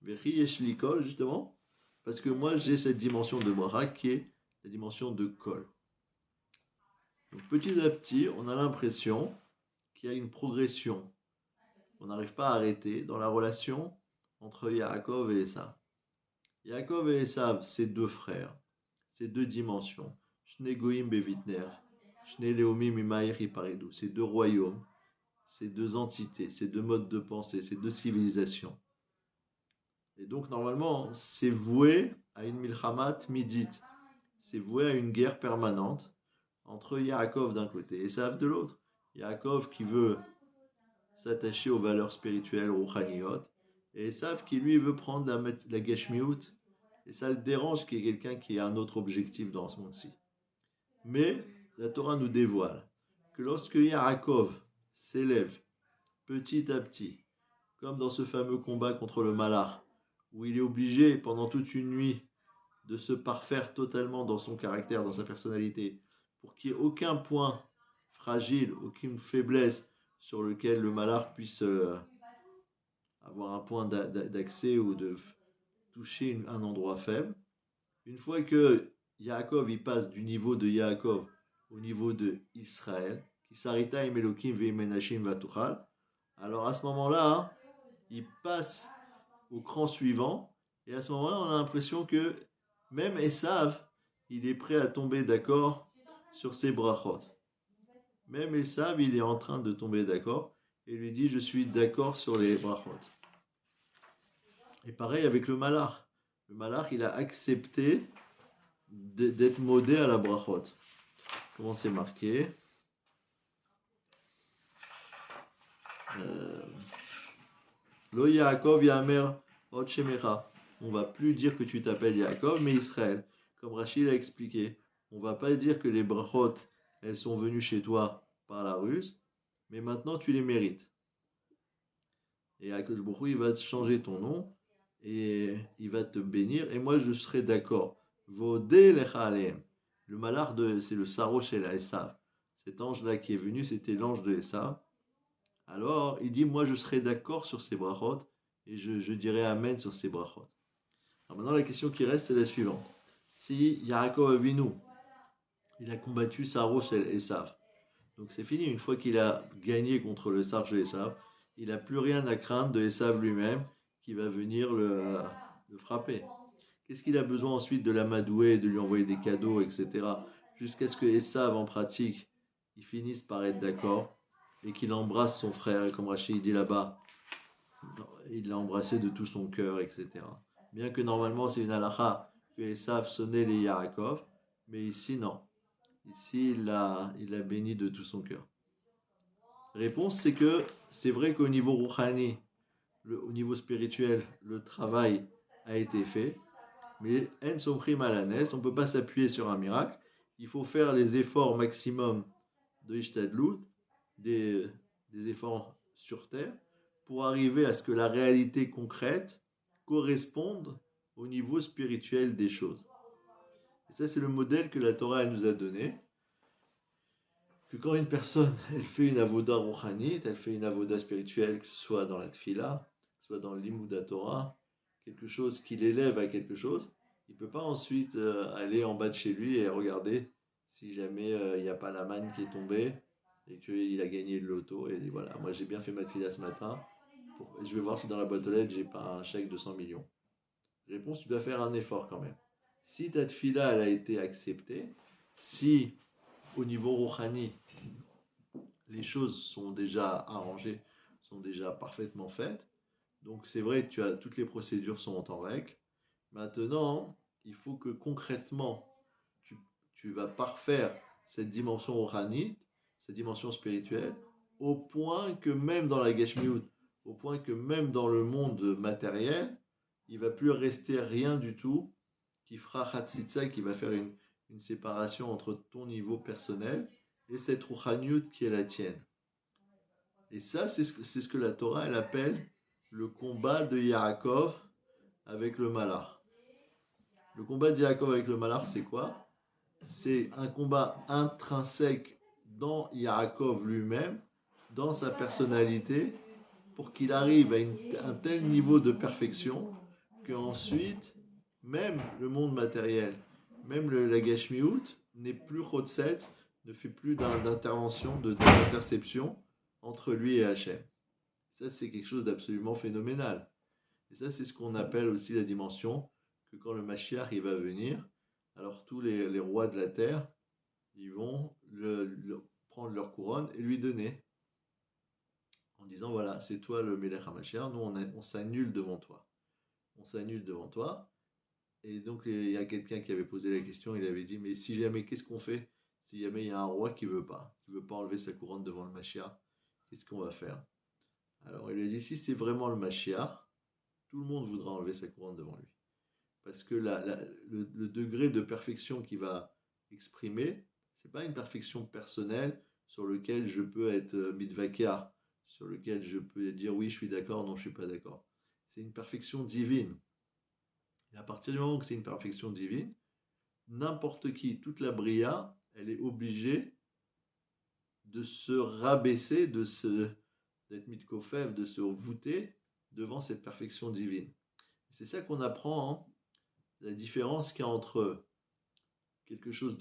Vechi yesh kol, justement, parce que moi j'ai cette dimension de bracha qui est la dimension de kol. Donc petit à petit, on a l'impression qu'il y a une progression. On n'arrive pas à arrêter dans la relation entre Yaakov et Esav. Yaakov et Esav, c'est deux frères, c'est deux dimensions. Shne goyim bevitner, shne leomim imair iparidou. C'est deux royaumes, c'est deux entités, c'est deux modes de pensée, c'est deux civilisations. Et donc normalement, c'est voué à une milchamat midit, c'est voué à une guerre permanente entre Yaakov d'un côté et Esav de l'autre. Yaakov qui veut s'attacher aux valeurs spirituelles, rouchaniot, et Esav qui lui veut prendre la geshmiut, et ça le dérange qu'il y ait quelqu'un qui ait un autre objectif dans ce monde-ci. Mais la Torah nous dévoile que lorsque Yaakov s'élève petit à petit, comme dans ce fameux combat contre le Malach, où il est obligé pendant toute une nuit de se parfaire totalement dans son caractère, dans sa personnalité, pour qu'il n'y ait aucun point fragile, aucune faiblesse sur lequel le Malach puisse avoir un point d'accès ou de toucher un endroit faible. Une fois que Yaakov il passe du niveau de Yaakov au niveau de Israël, qui s'arrêta Elokim ve'menashim vatuchal, alors à ce moment-là, il passe au cran suivant, et à ce moment-là, on a l'impression que même Esav, il est prêt à tomber d'accord sur ses brachot. Même Esav, il est en train de tomber d'accord, et lui dit, je suis d'accord sur les brachot. Et pareil avec le Malach. Le Malach, il a accepté d'être modé à la brachot. Comment c'est marqué? Lo Yaakov Yamer Od Shemecha. On va plus dire que tu t'appelles Yaakov, mais Israël. Comme Rachid a expliqué, on va pas dire que les brachot, elles sont venues chez toi par la ruse, mais maintenant tu les mérites. Et Akadosh Baruch Hu, il va te changer ton nom et il va te bénir. Et moi, je serai d'accord. Vodé lecha aleim. Le malach, c'est le Saro chez la Esav. Cet ange-là qui est venu, c'était l'ange de Esav. Alors, il dit, moi, je serai d'accord sur ces brachot et je dirai Amen sur ces brachot. Alors maintenant, la question qui reste, c'est la suivante. Si Yaakov Avinu, il a combattu Saro chez Esav, donc c'est fini. Une fois qu'il a gagné contre le Sar de Esav, il n'a plus rien à craindre de Esav lui-même qui va venir le frapper. Qu'est-ce qu'il a besoin ensuite de l'amadouer, de lui envoyer des cadeaux, etc. Jusqu'à ce que Esav, en pratique, il finisse par être d'accord et qu'il embrasse son frère. Et comme Rachid dit là-bas, il l'a embrassé de tout son cœur, etc. Bien que normalement c'est une halakha que Esav sonnait les Yaakov, mais ici non. Ici il a béni de tout son cœur. Réponse, c'est que c'est vrai qu'au niveau rouhani, au niveau spirituel, le travail a été fait, mais en somchim alanes, on ne peut pas s'appuyer sur un miracle. Il faut faire les efforts maximum de ishtadlut, des efforts sur terre, pour arriver à ce que la réalité concrète corresponde au niveau spirituel des choses. Et ça, c'est le modèle que la Torah nous a donné. Que quand une personne, elle fait une avoda rouhanite, elle fait une avoda spirituelle, que ce soit dans la tfila, que ce soit dans le limouda Torah, quelque chose qui l'élève à quelque chose, il ne peut pas ensuite aller en bas de chez lui et regarder si jamais il n'y a pas la manne qui est tombée et qu'il a gagné le loto. Et dit voilà, moi j'ai bien fait ma tfila ce matin, je vais voir si dans la boîte aux lettres j'ai pas un chèque de 100 millions. Réponse, tu dois faire un effort quand même. Si ta tfila elle a été acceptée, si au niveau rouhani, les choses sont déjà arrangées, sont déjà parfaitement faites. Donc c'est vrai que toutes les procédures sont en règle. Maintenant, il faut que concrètement, tu vas parfaire cette dimension rouhani, cette dimension spirituelle, au point que même dans la Geshmiut, au point que même dans le monde matériel, il ne va plus rester rien du tout qui fera Hatzitza, qui va faire une séparation entre ton niveau personnel et cette rouhaniout qui est la tienne. Et ça, c'est ce que la Torah, elle appelle le combat de Yaakov avec le Malach. Le combat de Yaakov avec le Malach, c'est quoi? C'est un combat intrinsèque dans Yaakov lui-même, dans sa personnalité, pour qu'il arrive à un tel niveau de perfection qu'ensuite, même le monde matériel, même la Gashmiut, n'est plus Chotset, ne fait plus d'intervention, d'interception entre lui et Hachem. Ça, c'est quelque chose d'absolument phénoménal. Et ça, c'est ce qu'on appelle aussi la dimension que quand le Mashiach il va venir, alors tous les rois de la terre, ils vont prendre leur couronne et lui donner. En disant, voilà, c'est toi le Melech HaMashiach, nous on s'annule devant toi. On s'annule devant toi. Et donc il y a quelqu'un qui avait posé la question, il avait dit, mais si jamais, qu'est-ce qu'on fait? Si jamais il y a un roi qui veut pas enlever sa couronne devant le Mashiach, qu'est-ce qu'on va faire? Alors il lui a dit, si c'est vraiment le Mashiach, tout le monde voudra enlever sa couronne devant lui. Parce que le degré de perfection qu'il va exprimer, c'est pas une perfection personnelle sur lequel je peux être mitvakia, sur lequel je peux dire oui, je suis d'accord, non, je suis pas d'accord. C'est une perfection divine. Et à partir du moment que c'est une perfection divine, n'importe qui, toute la bria, elle est obligée de se rabaisser, d'être mitkofev, de se voûter devant cette perfection divine. C'est ça qu'on apprend, hein, la différence qu'il y a entre quelque chose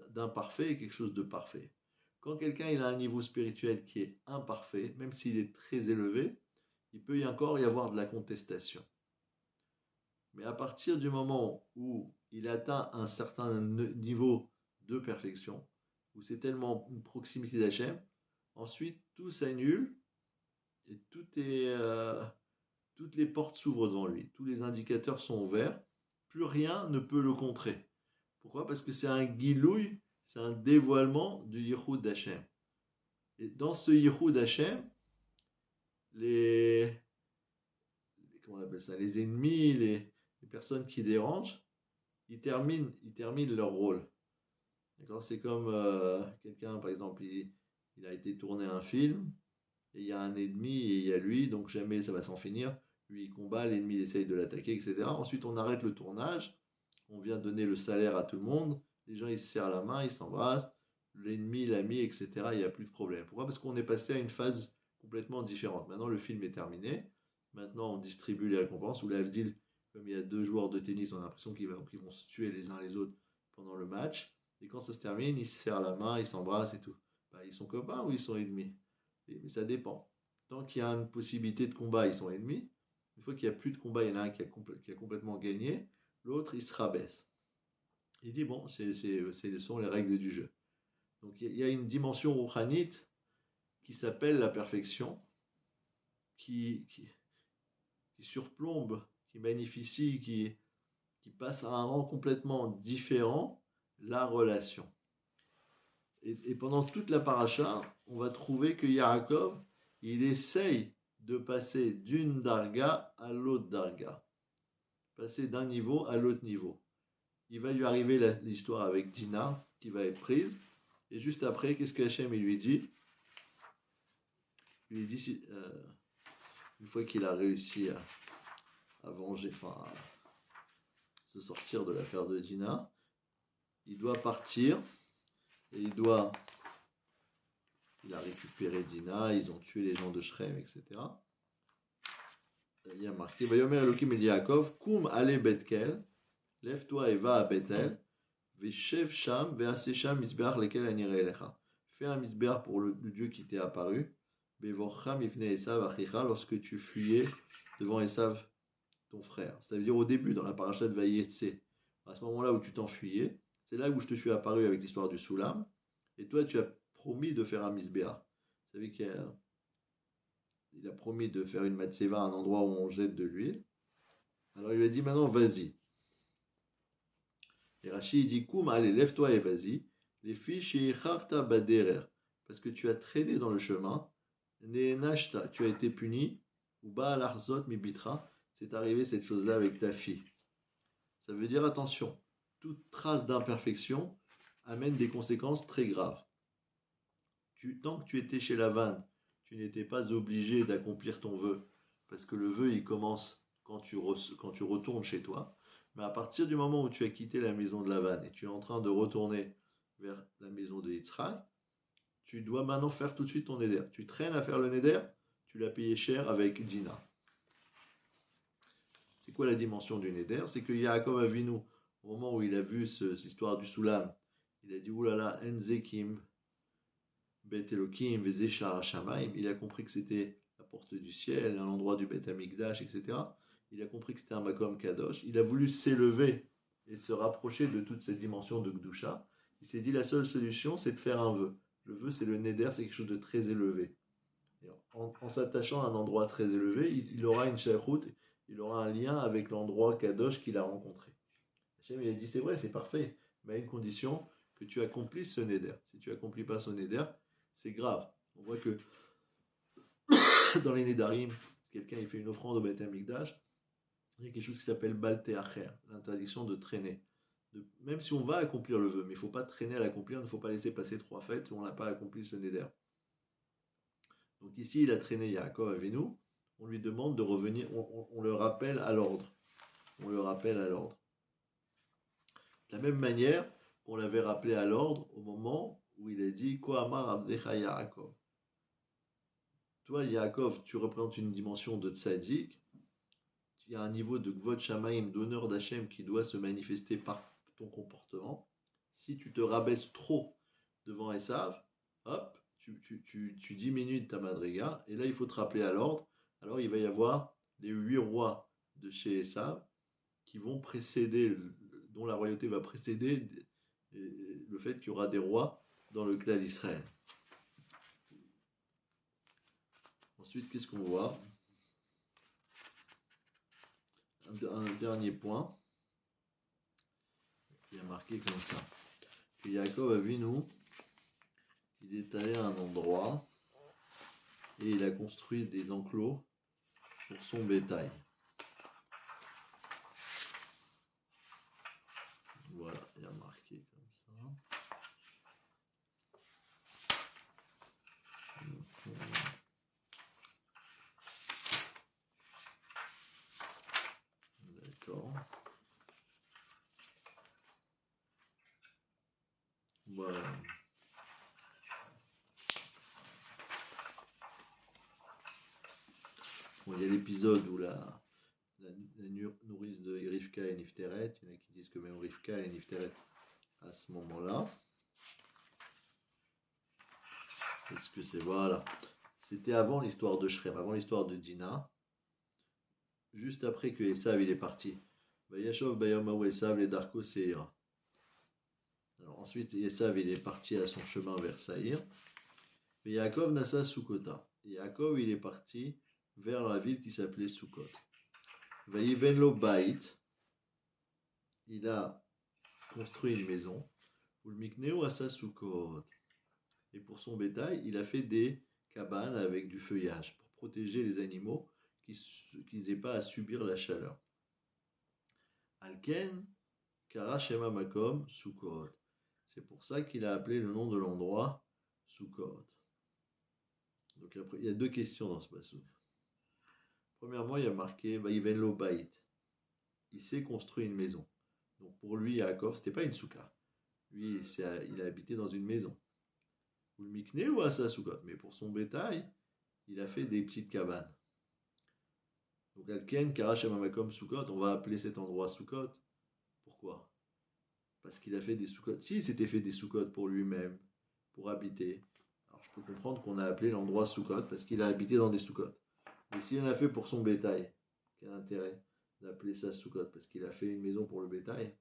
d'imparfait et quelque chose de parfait. Quand quelqu'un il a un niveau spirituel qui est imparfait, même s'il est très élevé, il peut encore y avoir de la contestation. Mais à partir du moment où il atteint un certain niveau de perfection, où c'est tellement une proximité d'Hachem, ensuite tout s'annule et toutes les portes s'ouvrent devant lui. Tous les indicateurs sont ouverts. Plus rien ne peut le contrer. Pourquoi? Parce que c'est un guilouille, c'est un dévoilement du Yichud d'Hachem. Et dans ce Yichud d'Hachem, comment on appelle ça, les ennemis, les personnes qui dérangent, ils terminent leur rôle. D'accord? C'est comme quelqu'un, par exemple, il a été tourné un film, et il y a un ennemi, et il y a lui, donc jamais ça va s'en finir. Lui, il combat, l'ennemi il essaye de l'attaquer, etc. Ensuite, on arrête le tournage, on vient donner le salaire à tout le monde, les gens ils se serrent la main, ils s'embrassent, l'ennemi, l'ami, etc. Il n'y a plus de problème. Pourquoi? Parce qu'on est passé à une phase complètement différente. Maintenant, le film est terminé. Maintenant, on distribue les récompenses. Ou l'Avdil, comme il y a deux joueurs de tennis, on a l'impression qu'ils vont se tuer les uns les autres pendant le match. Et quand ça se termine, ils se serrent la main, ils s'embrassent et tout. Bah, ils sont copains ou ils sont ennemis? Mais ça dépend. Tant qu'il y a une possibilité de combat, ils sont ennemis. Une fois qu'il n'y a plus de combat, il y en a un qui a complètement gagné, l'autre il se rabaisse. Il dit bon, ce sont les règles du jeu. Donc il y a une dimension rouhanite qui s'appelle la perfection, qui surplombe, qui magnificie, qui passe à un rang complètement différent la relation. Et pendant toute la paracha, on va trouver que Yaakov, il essaye de passer d'une darga à l'autre darga. Passer d'un niveau à l'autre niveau. Il va lui arriver l'histoire avec Dina, qui va être prise. Et juste après, qu'est-ce que Hachem il lui dit? Il lui dit, une fois qu'il a réussi à venger, enfin, à se sortir de l'affaire de Dina, il doit partir. Et il a récupéré Dina, ils ont tué les gens de Shrem, etc. Il y a marqué, Vayomer Elohim el Yaakov, Koum ale Betkel, lève-toi et va à Bethel, Veshev Sham, Vease Sham Misbeach lekel anirei elecha. Fais un misbeach pour le Dieu qui t'est apparu, Bevorcha mifne Esav achicha, lorsque tu fuyais devant Esav, ton frère. Ça veut dire au début, dans la paracha de Vayetse, à ce moment-là où tu t'enfuyais, c'est là où je te suis apparu avec l'histoire du Soulam. Et toi, tu as promis de faire un misbéa. Vous savez qu'il a promis de faire une matseva, un endroit où on jette de l'huile. Alors il lui a dit maintenant, vas-y. Et Rachid dit, Koum, allez, lève-toi et vas-y. Les filles chez Charta Baderer, parce que tu as traîné dans le chemin. Nashta, tu as été puni. Ou Baal Arzot Mibitra, c'est arrivé cette chose-là avec ta fille. Ça veut dire attention. toute trace d'imperfection amène des conséquences très graves. Tant que tu étais chez Lavan, tu n'étais pas obligé d'accomplir ton vœu, parce que le vœu, il commence quand tu retournes chez toi. Mais à partir du moment où tu as quitté la maison de Lavan et tu es en train de retourner vers la maison de Yitzhak, tu dois maintenant faire tout de suite ton neder. Tu traînes à faire le neder, tu l'as payé cher avec Dina. C'est quoi la dimension du neder? C'est que Yaakov Avinu, au moment où il a vu cette histoire du Soulam, il a dit oulala, Enzekim, Bet Elohim, Veze Shara Shamaim. Il a compris que c'était la porte du ciel, un endroit du Bet Amikdash, etc. Il a compris que c'était un Makom Kadosh. Il a voulu s'élever et se rapprocher de toute cette dimension de Gdusha. Il s'est dit la seule solution, c'est de faire un vœu. Le vœu, c'est le neder, c'est quelque chose de très élevé. Et en s'attachant à un endroit très élevé, il aura une shaykhut, il aura un lien avec l'endroit Kadosh qu'il a rencontré. Hachem, il a dit c'est vrai, c'est parfait, mais à une condition que tu accomplisses ce neder. Si tu n'accomplis pas ce neder, c'est grave. On voit que dans les Nédarim, quelqu'un il fait une offrande au Beth Amikdash, il y a quelque chose qui s'appelle Balte Acher, l'interdiction de traîner. Même si on va accomplir le vœu, mais il ne faut pas traîner à l'accomplir, il ne faut pas laisser passer 3 fêtes où on n'a pas accompli ce Neder. Donc ici, il a traîné Yaakov Avinu, on lui demande de revenir, on le rappelle à l'ordre. On le rappelle à l'ordre. De la même manière qu'on l'avait rappelé à l'ordre au moment où il a dit Kohamar Abdecha Yaakov. Toi, Yaakov, tu représentes une dimension de tzaddik. Il y a un niveau de Gvod Shamaim, d'honneur d'Hachem qui doit se manifester par ton comportement. Si tu te rabaisses trop devant Esav, hop, tu diminues de ta madriga, et là il faut te rappeler à l'ordre. Alors il va y avoir les 8 rois de chez Esav qui vont précéder, dont la royauté va précéder le fait qu'il y aura des rois dans le clan d'Israël. Ensuite, qu'est-ce qu'on voit? Un dernier point. Il y a marqué comme ça. Que Yaakov Avinu, il est allé à un endroit et il a construit des enclos pour son bétail. Voilà, il y a marqué comme ça. D'accord. Voilà. Bon, il y a l'épisode où la nourrice de Rivka et Nifteret, il y en a qui disent que même Rivka et Nifteret à ce moment-là. Est-ce que c'est voilà? C'était avant l'histoire de Shrem, avant l'histoire de Dina. Juste après que Esav il est parti. Vayashov Bayamaou Esav les Darko Seira. Alors ensuite Esav il est parti à son chemin vers Saïr. Et Yaakov Nassa Sukota. Yaakov il est parti vers la ville qui s'appelait Sukkot. Vayivenlo Bait. Il a construit une maison. Ulmikneo Asa Sukkot. Et pour son bétail, il a fait des cabanes avec du feuillage pour protéger les animaux qu'ils n'aient pas à subir la chaleur. Alken, Kara Shema Makom, Sukkot. C'est pour ça qu'il a appelé le nom de l'endroit Sukkot. Donc après, il y a 2 questions dans ce passage. Premièrement, il y a marqué Vaïvenlo Bait. Il s'est construit une maison. Donc pour lui, Yaakov, ce n'était pas une souka. Lui, il a habité dans une maison. Ou le mikné ou à sa Sukkot. Mais pour son bétail, il a fait des petites cabanes. Donc Alken, Karashemamakom Sukkot, on va appeler cet endroit Sukkot. Pourquoi? Parce qu'il a fait des Sukkot. S'il s'était fait des Sukkot pour lui-même, pour habiter, alors je peux comprendre qu'on a appelé l'endroit Sukkot parce qu'il a habité dans des Sukkot. Mais s'il en a fait pour son bétail, quel intérêt d'appeler ça Sukkot? Parce qu'il a fait une maison pour le bétail.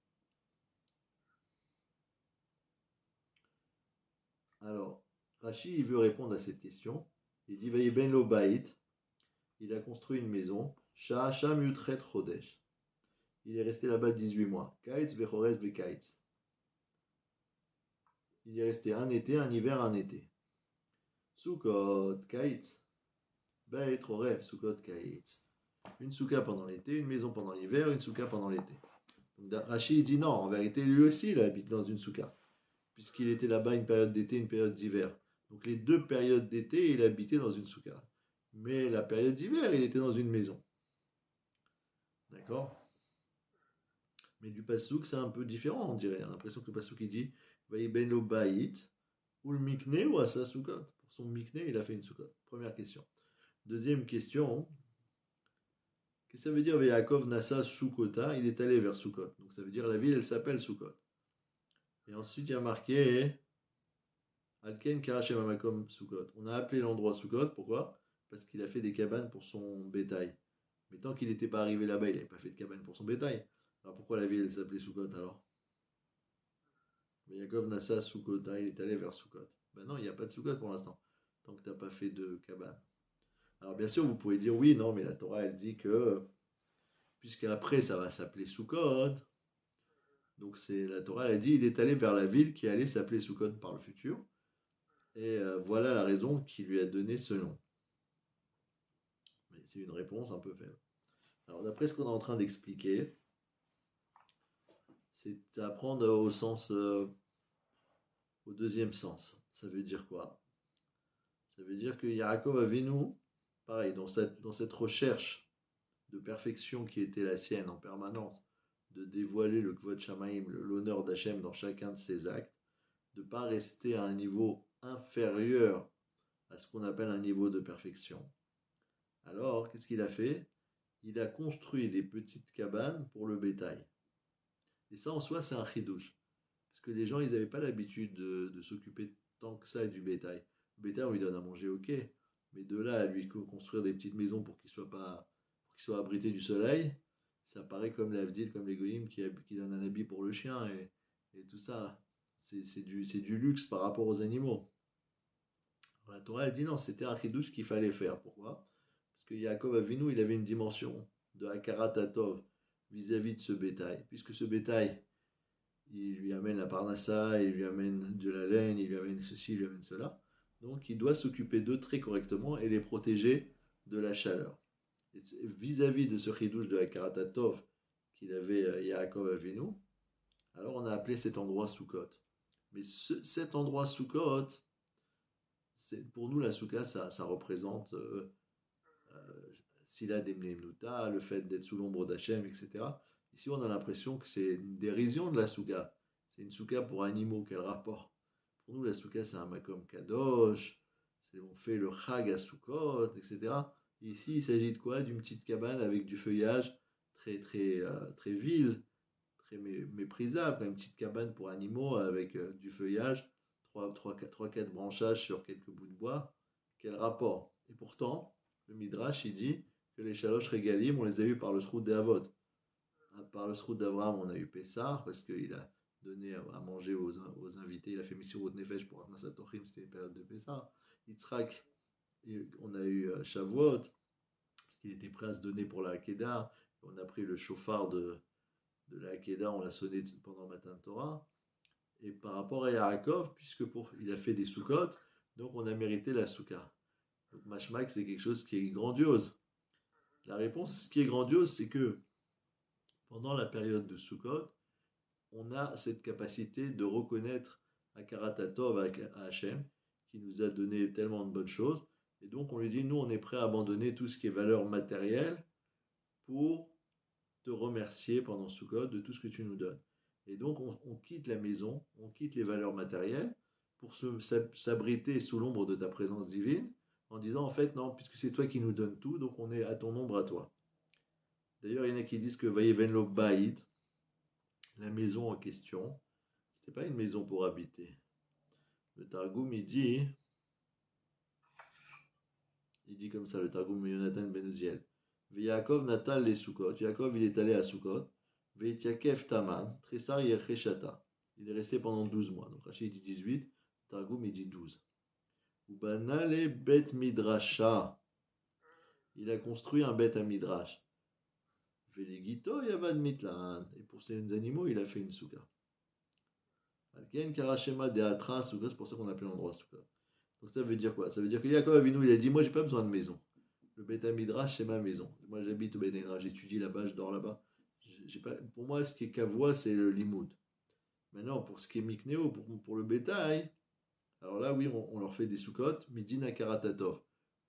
Alors, Rashi, il veut répondre à cette question. Il dit Vaïben lo Baït. Il a construit une maison. Sha'asham Yutret Chodesh. Il est resté là-bas 18 mois. Kaitz Vechoret Vekaitz. Il est resté un été, un hiver, un été. Sukkot Kaitz. Beit Chorev Sukkot Kaitz. Une souka pendant l'été, une maison pendant l'hiver, une souka pendant l'été. Donc Rashi dit non, en vérité, lui aussi, il a habité dans une souka, puisqu'il était là-bas une période d'été, une période d'hiver. Donc les deux périodes d'été, il habitait dans une souka. Mais la période d'hiver, il était dans une maison. D'accord? Mais du pasouk, c'est un peu différent, on dirait. On a l'impression que le pasouk, il dit Vaïben lo baït, ou le mikne, ou à sa soukot. Pour son mikne, il a fait une soukot. Première question. Deuxième question, qu'est-ce que ça veut dire Yaakov Nassa Soukota? Il est allé vers Soukot. Donc ça veut dire la ville, elle s'appelle Soukot. Et ensuite, il y a marqué Alken Karachem Amakom Soukot. On a appelé l'endroit Soukot. Pourquoi? Parce qu'il a fait des cabanes pour son bétail. Mais tant qu'il n'était pas arrivé là-bas, il n'avait pas fait de cabane pour son bétail. Alors pourquoi la ville, elle s'appelait Soukot alors? Mais Yaakov Nassa Soukota, il est allé vers Soukot. Ben non, il n'y a pas de Soukot pour l'instant. Tant que tu n'as pas fait de cabane. Alors bien sûr, vous pouvez dire oui, non, mais la Torah, elle dit que puisqu'après ça va s'appeler Sukkot. Donc c'est la Torah elle a dit il est allé vers la ville qui allait s'appeler Sukkot par le futur. Et voilà la raison qui lui a donné ce nom. Mais c'est une réponse un peu faible. Alors d'après ce qu'on est en train d'expliquer, c'est à prendre au sens, au deuxième sens. Ça veut dire quoi? Ça veut dire que Yaakov Avinu, pareil, dans cette recherche de perfection qui était la sienne en permanence, de dévoiler le Kvod Shamaim, l'honneur d'Hachem dans chacun de ses actes, de ne pas rester à un niveau inférieur à ce qu'on appelle un niveau de perfection. Alors, qu'est-ce qu'il a fait? Il a construit des petites cabanes pour le bétail. Et ça, en soi, c'est un chidouche. Parce que les gens, ils n'avaient pas l'habitude de s'occuper tant que ça du bétail. Le bétail, on lui donne à manger, ok. Mais de là à lui construire des petites maisons pour qu'il soit abrité du soleil, ça paraît comme l'Avdil, comme les goïms qui donnent un habit pour le chien et tout ça. C'est du luxe par rapport aux animaux. La Torah elle dit non, c'était un chidouche qu'il fallait faire. Pourquoi? Parce que Yaakov Avinu, il avait une dimension de Hakarat Hatov vis-à-vis de ce bétail. Puisque ce bétail, il lui amène la parnassa, il lui amène de la laine, il lui amène ceci, il lui amène cela. Donc il doit s'occuper d'eux très correctement et les protéger de la chaleur. Et vis-à-vis de ce chidouche de Hakarat Hatov qu'il avait Yaakov Avinu, alors on a appelé cet endroit Sukkot. Mais cet endroit Sukkot, pour nous la Soukha, ça représente Sila Demnemnuta, le fait d'être sous l'ombre d'Hachem, etc. Ici, on a l'impression que c'est une dérision de la Soukha. C'est une Soukha pour animaux, quel rapport? Pour nous, la Soukha, c'est un Makom Kadosh, on fait le Chag à Sukkot, etc. Ici, il s'agit de quoi? D'une petite cabane avec du feuillage très, très, très vil, très méprisable, une petite cabane pour animaux avec du feuillage, 3-4 branchages sur quelques bouts de bois. Quel rapport? Et pourtant, le Midrash, il dit que les Shalosh Regalim, on les a eus par le Srout d'Avot. Par le Srout d'Abraham, on a eu Pessah, parce qu'il a donné à manger aux invités. Il a fait Messirut Nefesh pour Atnasat Tochim, c'était une période de Pessah. Yitzhak, on a eu Shavuot, parce qu'il était prêt à se donner pour la Hakeda. On a pris le chauffard de la Hakeda, on l'a sonné pendant Matan Torah. Et par rapport à Yaakov, puisque il a fait des Sukkot, donc on a mérité la Soukha. Donc Mashmak, c'est quelque chose qui est grandiose. La réponse, ce qui est grandiose, c'est que pendant la période de Sukkot, on a cette capacité de reconnaître Hakarat Hatov à Hachem, qui nous a donné tellement de bonnes choses. Et donc on lui dit, nous, on est prêt à abandonner tout ce qui est valeur matérielle pour te remercier pendant Sukkot de tout ce que tu nous donnes. Et donc on quitte la maison, on quitte les valeurs matérielles pour s'abriter sous l'ombre de ta présence divine, en disant en fait non, puisque c'est toi qui nous donnes tout, donc on est à ton ombre à toi. D'ailleurs, il y en a qui disent que Vayeven lo Baïd, la maison en question, c'était pas une maison pour habiter. Le Targum il dit comme ça, le Targum Yonatan Ben Uziel. Yaakov Natal les Sukkot. Yaakov il est allé à Sukkot. Veitiakev Taman, Tressar Yercheshata. Il est resté pendant 12 mois. Donc Rachid dit 18, Targum il dit 12. Ubanale Bet Midrasha. Il a construit un Bet à Midrash. Veligito Yavad Mitlan. Et pour ces animaux, il a fait une souka. Alken Karashema de Atra Souka, c'est pour ça qu'on appelle l'endroit souka. Donc ça veut dire quoi? Ça veut dire que Yaakov Avinu, il a dit, moi j'ai pas besoin de maison. Le Bet à Midrash, c'est ma maison. Moi j'habite au Bet à Midrash, j'étudie là-bas, je dors là-bas. Pour moi, ce qui est kavua, c'est le limoud. Maintenant, pour ce qui est mikneo, pour le bétail, alors là, oui, on leur fait des soukottes, midina karatatov,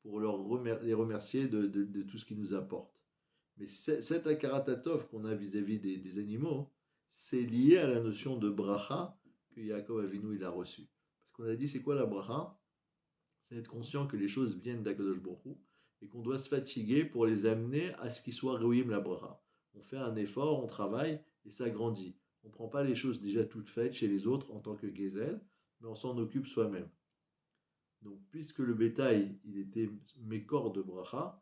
pour les remercier de tout ce qu'ils nous apportent. Mais cet akaratatov qu'on a vis-à-vis des animaux, c'est lié à la notion de bracha que Yaakov Avinu il a reçue. Parce qu'on a dit, c'est quoi la bracha? C'est être conscient que les choses viennent d'Akadosh Baruch Hu et qu'on doit se fatiguer pour les amener à ce qu'ils soient réuim la bracha. On fait un effort, on travaille et ça grandit. On ne prend pas les choses déjà toutes faites chez les autres en tant que gezel, mais on s'en occupe soi-même. Donc, puisque le bétail, il était mécor de bracha,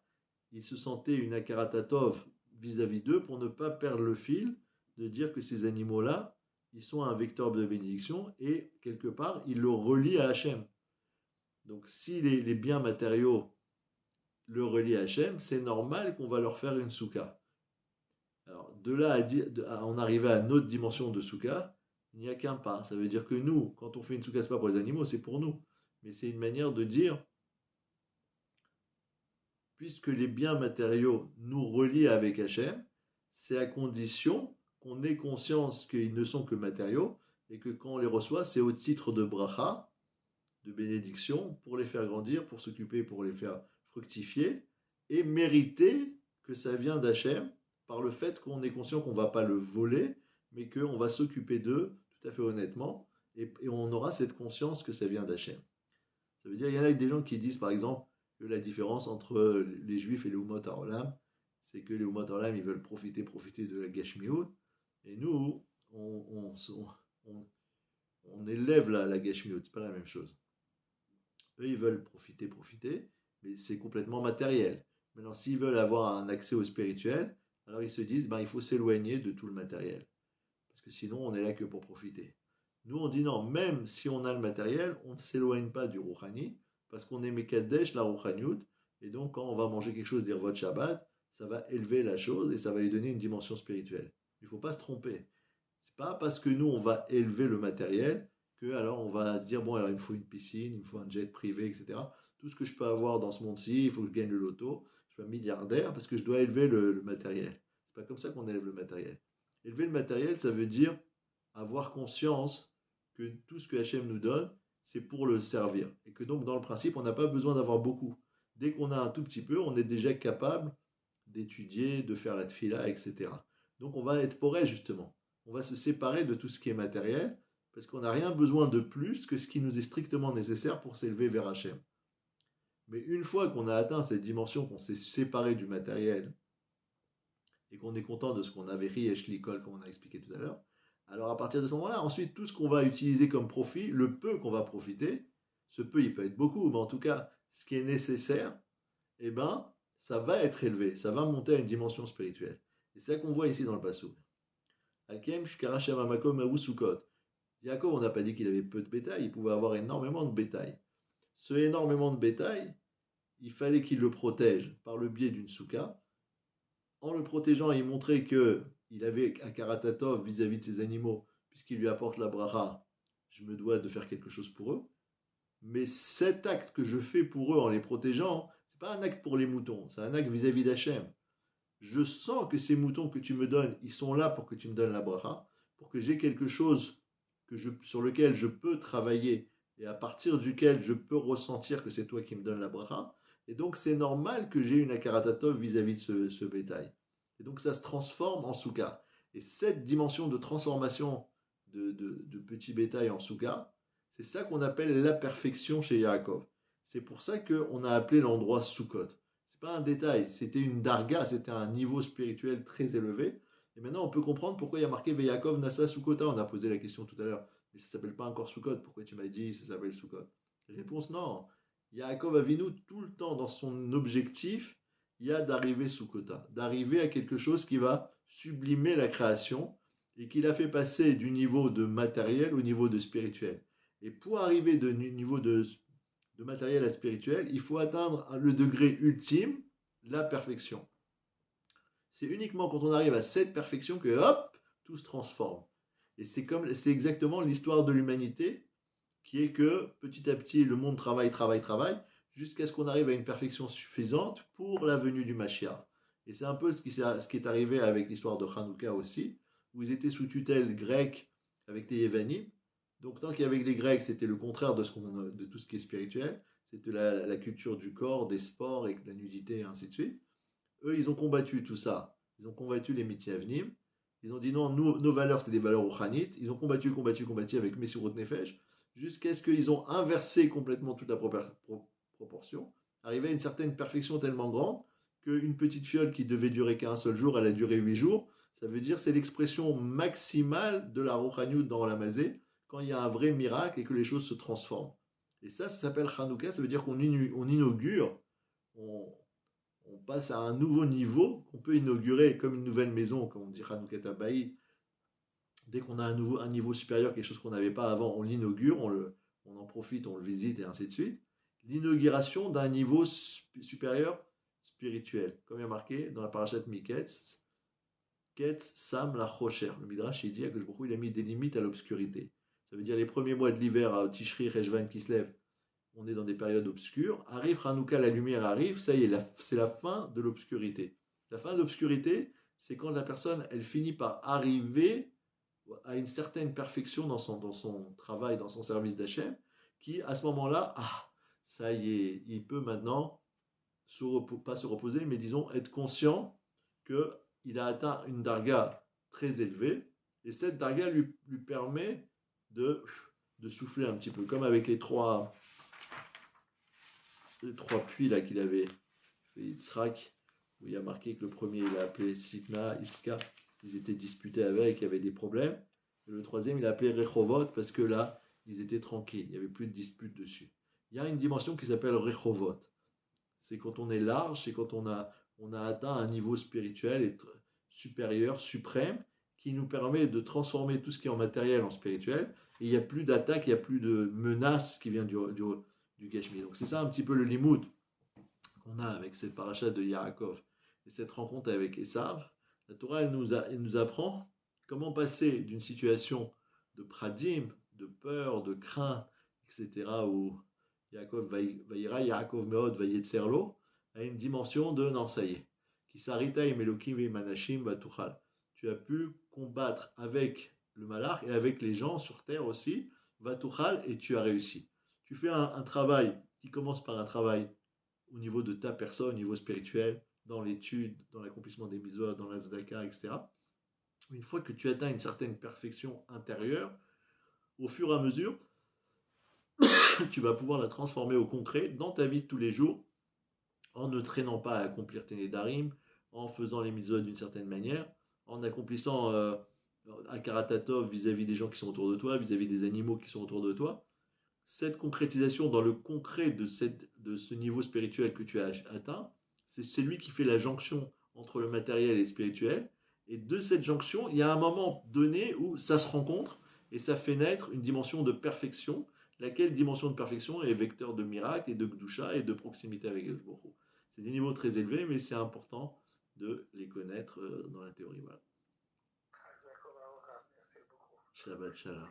il se sentait une akaratatov vis-à-vis d'eux pour ne pas perdre le fil de dire que ces animaux-là, ils sont un vecteur de bénédiction et quelque part, il le relie à Hachem. Donc, si les biens matériaux le relient à Hachem, c'est normal qu'on va leur faire une souka. Alors, de là à en arriver à notre dimension de souka, il n'y a qu'un pas. Ça veut dire que nous, quand on fait une souka, ce n'est pas pour les animaux, c'est pour nous. Mais c'est une manière de dire, puisque les biens matériaux nous relient avec Hachem, c'est à condition qu'on ait conscience qu'ils ne sont que matériaux et que quand on les reçoit, c'est au titre de bracha, de bénédiction, pour les faire grandir, pour s'occuper, pour les faire fructifier et mériter que ça vient d'Hachem par le fait qu'on est conscient qu'on ne va pas le voler, mais qu'on va s'occuper d'eux tout à fait honnêtement et on aura cette conscience que ça vient d'Hachem. Ça veut dire, il y en a des gens qui disent par exemple que la différence entre les juifs et les Umot HaOlam, c'est que les Umot HaOlam, ils veulent profiter de la Gashmiut, et nous, on élève la Gashmiut, c'est pas la même chose. Eux, ils veulent profiter, mais c'est complètement matériel. Maintenant, s'ils veulent avoir un accès au spirituel, alors ils se disent, il faut s'éloigner de tout le matériel. Parce que sinon, on est là que pour profiter. Nous, on dit non, même si on a le matériel, on ne s'éloigne pas du Rouhani, parce qu'on est Mekadesh, la Rouhaniout, et donc quand on va manger quelque chose d'Irvot Shabbat, ça va élever la chose et ça va lui donner une dimension spirituelle. Il ne faut pas se tromper. C'est pas parce que nous, on va élever le matériel que alors on va se dire, bon, alors il me faut une piscine, il me faut un jet privé, etc. Tout ce que je peux avoir dans ce monde-ci, il faut que je gagne le loto, je suis un milliardaire parce que je dois élever le matériel. C'est pas comme ça qu'on élève le matériel. Élever le matériel, ça veut dire avoir conscience que tout ce que Hachem nous donne, c'est pour le servir. Et que donc, dans le principe, on n'a pas besoin d'avoir beaucoup. Dès qu'on a un tout petit peu, on est déjà capable d'étudier, de faire la tfila, etc. Donc, on va être poré, justement. On va se séparer de tout ce qui est matériel, parce qu'on n'a rien besoin de plus que ce qui nous est strictement nécessaire pour s'élever vers Hachem. Mais une fois qu'on a atteint cette dimension, qu'on s'est séparé du matériel, et qu'on est content de ce qu'on avait ri et shlikol, comme on a expliqué tout à l'heure, alors à partir de ce moment-là, ensuite, tout ce qu'on va utiliser comme profit, le peu qu'on va profiter, ce peu, il peut être beaucoup, mais en tout cas, ce qui est nécessaire, eh ben, ça va être élevé, ça va monter à une dimension spirituelle. Et c'est ça qu'on voit ici dans le passou. Hakem shkarashem amakom sukot. Yaakov, on n'a pas dit qu'il avait peu de bétail, il pouvait avoir énormément de bétail. Ce énormément de bétail, il fallait qu'il le protège par le biais d'une souka. En le protégeant, il montrait qu'il avait un karatatov vis-à-vis de ses animaux, puisqu'il lui apporte la bracha, je me dois de faire quelque chose pour eux. Mais cet acte que je fais pour eux en les protégeant, ce n'est pas un acte pour les moutons, c'est un acte vis-à-vis d'Hachem. Je sens que ces moutons que tu me donnes, ils sont là pour que tu me donnes la bracha, pour que j'ai quelque chose sur lequel je peux travailler et à partir duquel je peux ressentir que c'est toi qui me donnes la bracha. Et donc c'est normal que j'ai une akaratatov vis-à-vis de ce bétail. Et donc ça se transforme en souka. Et cette dimension de transformation de petit bétail en souka, c'est ça qu'on appelle la perfection chez Yaakov. C'est pour ça qu'on a appelé l'endroit Soukot. C'est pas un détail, c'était une darga, c'était un niveau spirituel très élevé. Et maintenant on peut comprendre pourquoi il y a marqué Veyakov Nasa Soukota. On a posé la question tout à l'heure. Mais ça s'appelle pas encore Soukot. Pourquoi tu m'as dit ça s'appelle Soukot? Réponse non. Yaakov Avinu, tout le temps dans son objectif, il y a d'arriver Soukota, d'arriver à quelque chose qui va sublimer la création et qui l'a fait passer du niveau de matériel au niveau de spirituel. Et pour arriver du niveau de matériel à spirituel, il faut atteindre le degré ultime, la perfection. C'est uniquement quand on arrive à cette perfection que hop, tout se transforme. Et c'est exactement l'histoire de l'humanité, qui est que petit à petit, le monde travaille, jusqu'à ce qu'on arrive à une perfection suffisante pour la venue du Mashiach. Et c'est un peu ce qui est arrivé avec l'histoire de Hanouka aussi, où ils étaient sous tutelle grecque avec les Yévanim. Donc tant qu'il y avait les Grecs, c'était le contraire de tout ce qui est spirituel. C'était la culture du corps, des sports, et de la nudité, et ainsi de suite. Eux, ils ont combattu tout ça. Ils ont combattu les Mityavnim. Ils ont dit non, nos valeurs, c'est des valeurs rouchanites. Ils ont combattu avec Messurot Nefesh, jusqu'à ce qu'ils ont inversé complètement toute la proportion, arrivé à une certaine perfection tellement grande qu'une petite fiole qui devait durer qu'un seul jour, elle a duré 8 jours. Ça veut dire c'est l'expression maximale de la rouchaniout dans la mazé, quand il y a un vrai miracle et que les choses se transforment. Et ça s'appelle Hanouka, ça veut dire qu'on inaugure, on, on passe à un nouveau niveau qu'on peut inaugurer comme une nouvelle maison, comme on dit Hanouka Baïd. Dès qu'on a un niveau supérieur, quelque chose qu'on n'avait pas avant, on l'inaugure, on en profite, on le visite et ainsi de suite. L'inauguration d'un niveau supérieur spirituel, comme il y a marqué dans la parashat Miketz, Ketz Sam la Chocher. Le Midrash il dit que il a mis des limites à l'obscurité. Ça veut dire les premiers mois de l'hiver à Tishri, Rejvan qui se lève, on est dans des périodes obscures. Arrive Hanouka, la lumière arrive, ça y est, c'est la fin de l'obscurité. La fin de l'obscurité, c'est quand la personne, elle finit par arriver à une certaine perfection dans son travail, dans son service d'Hachem, qui à ce moment-là, ça y est, il peut maintenant pas se reposer, mais disons être conscient qu'il a atteint une darga très élevée, et cette darga lui permet de souffler un petit peu, comme avec les trois puits là qu'il avait fait Yitzhak, où il y a marqué que le premier il a appelé Sitna, Iska, ils étaient disputés avec, il y avait des problèmes. Et le troisième il a appelé Rechovot parce que là ils étaient tranquilles, il n'y avait plus de dispute dessus. Il y a une dimension qui s'appelle Rechovot. C'est quand on est large, c'est quand on a atteint un niveau spirituel supérieur, suprême, qui nous permet de transformer tout ce qui est en matériel en spirituel. Et il n'y a plus d'attaque, il n'y a plus de menace qui vient du Geshmi. Donc c'est ça un petit peu le limoud qu'on a avec cette paracha de Yaakov et cette rencontre avec Esav. La Torah, elle nous apprend comment passer d'une situation de pradim, de peur, de crainte, etc., où Yaakov vaïra, Yaakov meod vayetzerlo, à une dimension de non, ça y est. Qui s'arrêta et melokim et manashim vatuchal. Tu as pu combattre avec le malach et avec les gens sur terre aussi, vatuchal, et tu as réussi. Tu fais un travail qui commence par un travail au niveau de ta personne, au niveau spirituel, dans l'étude, dans l'accomplissement des mitzvot, dans la tzedaka, etc. Une fois que tu atteins une certaine perfection intérieure, au fur et à mesure, tu vas pouvoir la transformer au concret dans ta vie de tous les jours, en ne traînant pas à accomplir tes nedarim, en faisant les mitzvot d'une certaine manière, en accomplissant un karatatov vis-à-vis des gens qui sont autour de toi, vis-à-vis des animaux qui sont autour de toi. Cette concrétisation dans le concret de ce niveau spirituel que tu as atteint, c'est celui qui fait la jonction entre le matériel et le spirituel. Et de cette jonction, il y a un moment donné où ça se rencontre et ça fait naître une dimension de perfection, laquelle dimension de perfection est vecteur de miracle et de gdusha et de proximité avec El Boro. C'est des niveaux très élevés, mais c'est important de les connaître dans la théorie. Voilà. Merci beaucoup. Shabbat shalom.